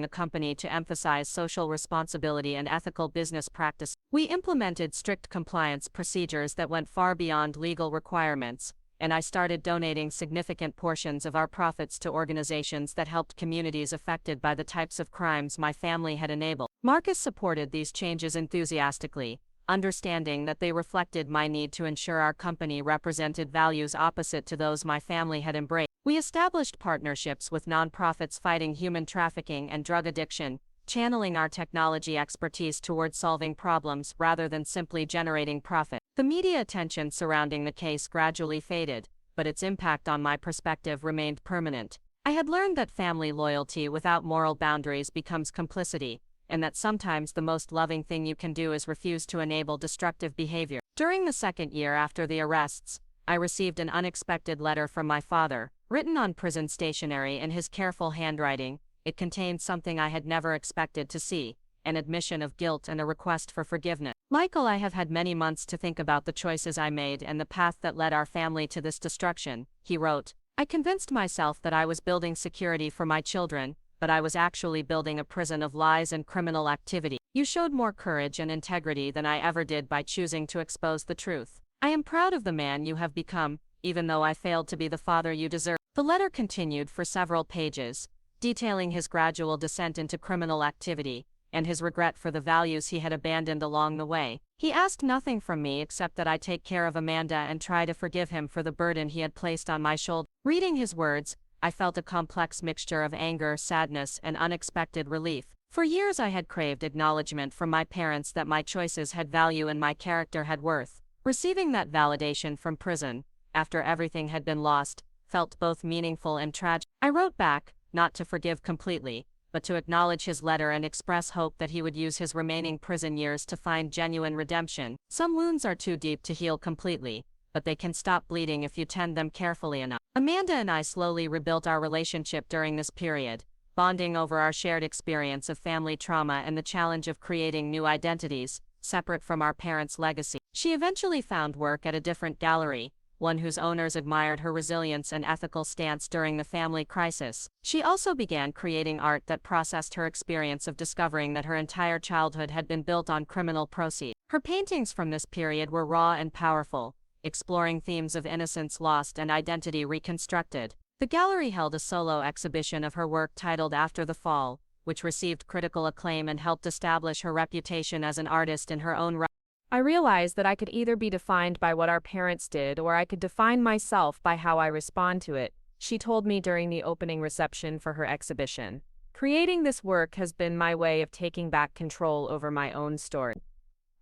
the company to emphasize social responsibility and ethical business practice. We implemented strict compliance procedures that went far beyond legal requirements, and I started donating significant portions of our profits to organizations that helped communities affected by the types of crimes my family had enabled. Marcus supported these changes enthusiastically, understanding that they reflected my need to ensure our company represented values opposite to those my family had embraced. We established partnerships with nonprofits fighting human trafficking and drug addiction, channeling our technology expertise toward solving problems rather than simply generating profit. The media attention surrounding the case gradually faded, but its impact on my perspective remained permanent. I had learned that family loyalty without moral boundaries becomes complicity, and that sometimes the most loving thing you can do is refuse to enable destructive behavior. During the second year after the arrests, I received an unexpected letter from my father, written on prison stationery in his careful handwriting. It contained something I had never expected to see, an admission of guilt and a request for forgiveness. Michael, I have had many months to think about the choices I made and the path that led our family to this destruction, he wrote. I convinced myself that I was building security for my children, but I was actually building a prison of lies and criminal activity. You showed more courage and integrity than I ever did by choosing to expose the truth. I am proud of the man you have become, even though I failed to be the father you deserve. The letter continued for several pages, detailing his gradual descent into criminal activity, and his regret for the values he had abandoned along the way. He asked nothing from me except that I take care of Amanda and try to forgive him for the burden he had placed on my shoulder. Reading his words, I felt a complex mixture of anger, sadness, and unexpected relief. For years I had craved acknowledgement from my parents that my choices had value and my character had worth. Receiving that validation from prison, after everything had been lost, felt both meaningful and tragic. I wrote back, not to forgive completely, but to acknowledge his letter and express hope that he would use his remaining prison years to find genuine redemption. Some wounds are too deep to heal completely, but they can stop bleeding if you tend them carefully enough. Amanda and I slowly rebuilt our relationship during this period, bonding over our shared experience of family trauma and the challenge of creating new identities, separate from our parents' legacy. She eventually found work at a different gallery, one whose owners admired her resilience and ethical stance during the family crisis. She also began creating art that processed her experience of discovering that her entire childhood had been built on criminal proceeds. Her paintings from this period were raw and powerful, exploring themes of innocence lost and identity reconstructed. The gallery held a solo exhibition of her work titled After the Fall, which received critical acclaim and helped establish her reputation as an artist in her own right. I realized that I could either be defined by what our parents did or I could define myself by how I respond to it, she told me during the opening reception for her exhibition. Creating this work has been my way of taking back control over my own story.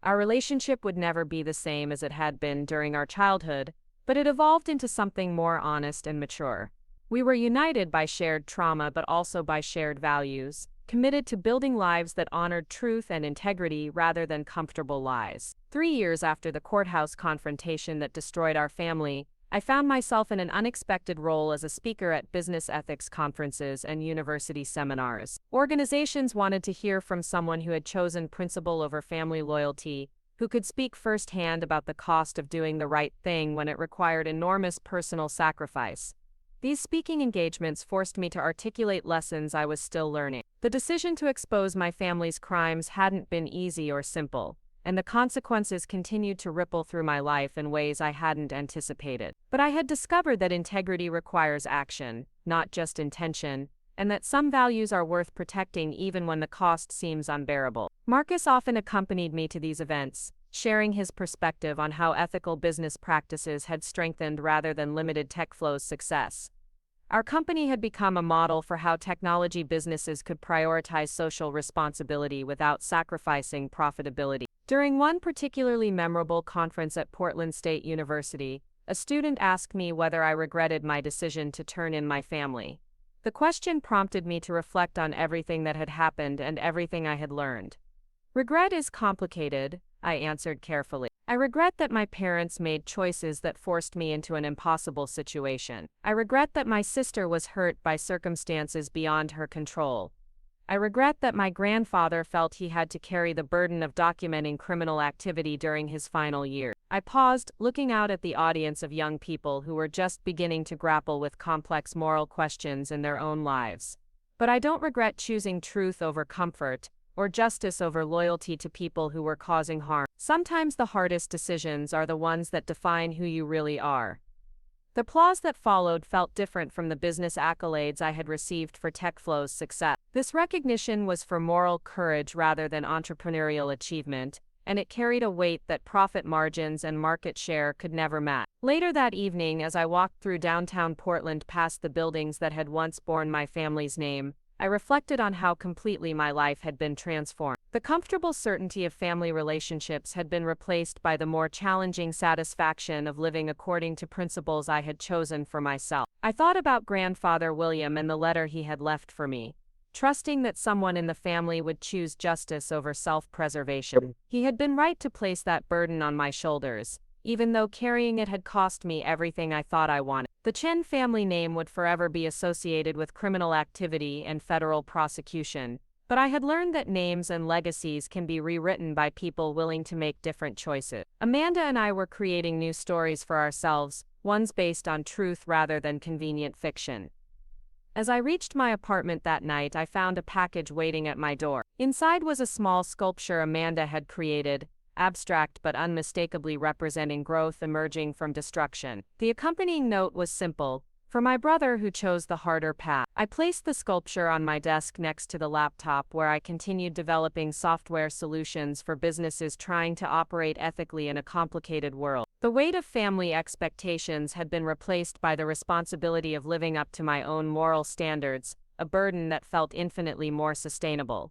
Our relationship would never be the same as it had been during our childhood, but it evolved into something more honest and mature. We were united by shared trauma but also by shared values, committed to building lives that honored truth and integrity rather than comfortable lies. 3 years after the courthouse confrontation that destroyed our family, I found myself in an unexpected role as a speaker at business ethics conferences and university seminars. Organizations wanted to hear from someone who had chosen principle over family loyalty, who could speak firsthand about the cost of doing the right thing when it required enormous personal sacrifice. These speaking engagements forced me to articulate lessons I was still learning. The decision to expose my family's crimes hadn't been easy or simple, and the consequences continued to ripple through my life in ways I hadn't anticipated. But I had discovered that integrity requires action, not just intention, and that some values are worth protecting even when the cost seems unbearable. Marcus often accompanied me to these events, sharing his perspective on how ethical business practices had strengthened rather than limited TechFlow's success. Our company had become a model for how technology businesses could prioritize social responsibility without sacrificing profitability. During one particularly memorable conference at Portland State University, a student asked me whether I regretted my decision to turn in my family. The question prompted me to reflect on everything that had happened and everything I had learned. Regret is complicated, I answered carefully. I regret that my parents made choices that forced me into an impossible situation. I regret that my sister was hurt by circumstances beyond her control. I regret that my grandfather felt he had to carry the burden of documenting criminal activity during his final year. I paused, looking out at the audience of young people who were just beginning to grapple with complex moral questions in their own lives. But I don't regret choosing truth over comfort, or justice over loyalty to people who were causing harm. Sometimes the hardest decisions are the ones that define who you really are. The applause that followed felt different from the business accolades I had received for TechFlow's success. This recognition was for moral courage rather than entrepreneurial achievement, and it carried a weight that profit margins and market share could never match. Later that evening, as I walked through downtown Portland past the buildings that had once borne my family's name, I reflected on how completely my life had been transformed. The comfortable certainty of family relationships had been replaced by the more challenging satisfaction of living according to principles I had chosen for myself. I thought about Grandfather William and the letter he had left for me, trusting that someone in the family would choose justice over self-preservation. He had been right to place that burden on my shoulders, even though carrying it had cost me everything I thought I wanted. The Chen family name would forever be associated with criminal activity and federal prosecution, but I had learned that names and legacies can be rewritten by people willing to make different choices. Amanda and I were creating new stories for ourselves, ones based on truth rather than convenient fiction. As I reached my apartment that night, I found a package waiting at my door. Inside was a small sculpture Amanda had created, abstract but unmistakably representing growth emerging from destruction. The accompanying note was simple: for my brother who chose the harder path. I placed the sculpture on my desk next to the laptop where I continued developing software solutions for businesses trying to operate ethically in a complicated world. The weight of family expectations had been replaced by the responsibility of living up to my own moral standards, a burden that felt infinitely more sustainable.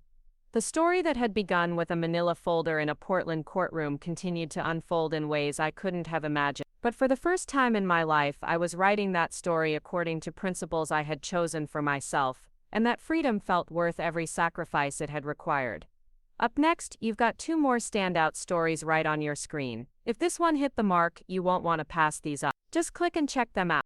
The story that had begun with a manila folder in a Portland courtroom continued to unfold in ways I couldn't have imagined. But for the first time in my life, I was writing that story according to principles I had chosen for myself, and that freedom felt worth every sacrifice it had required. Up next, you've got 2 more standout stories right on your screen. If this one hit the mark, you won't want to pass these up. Just click and check them out.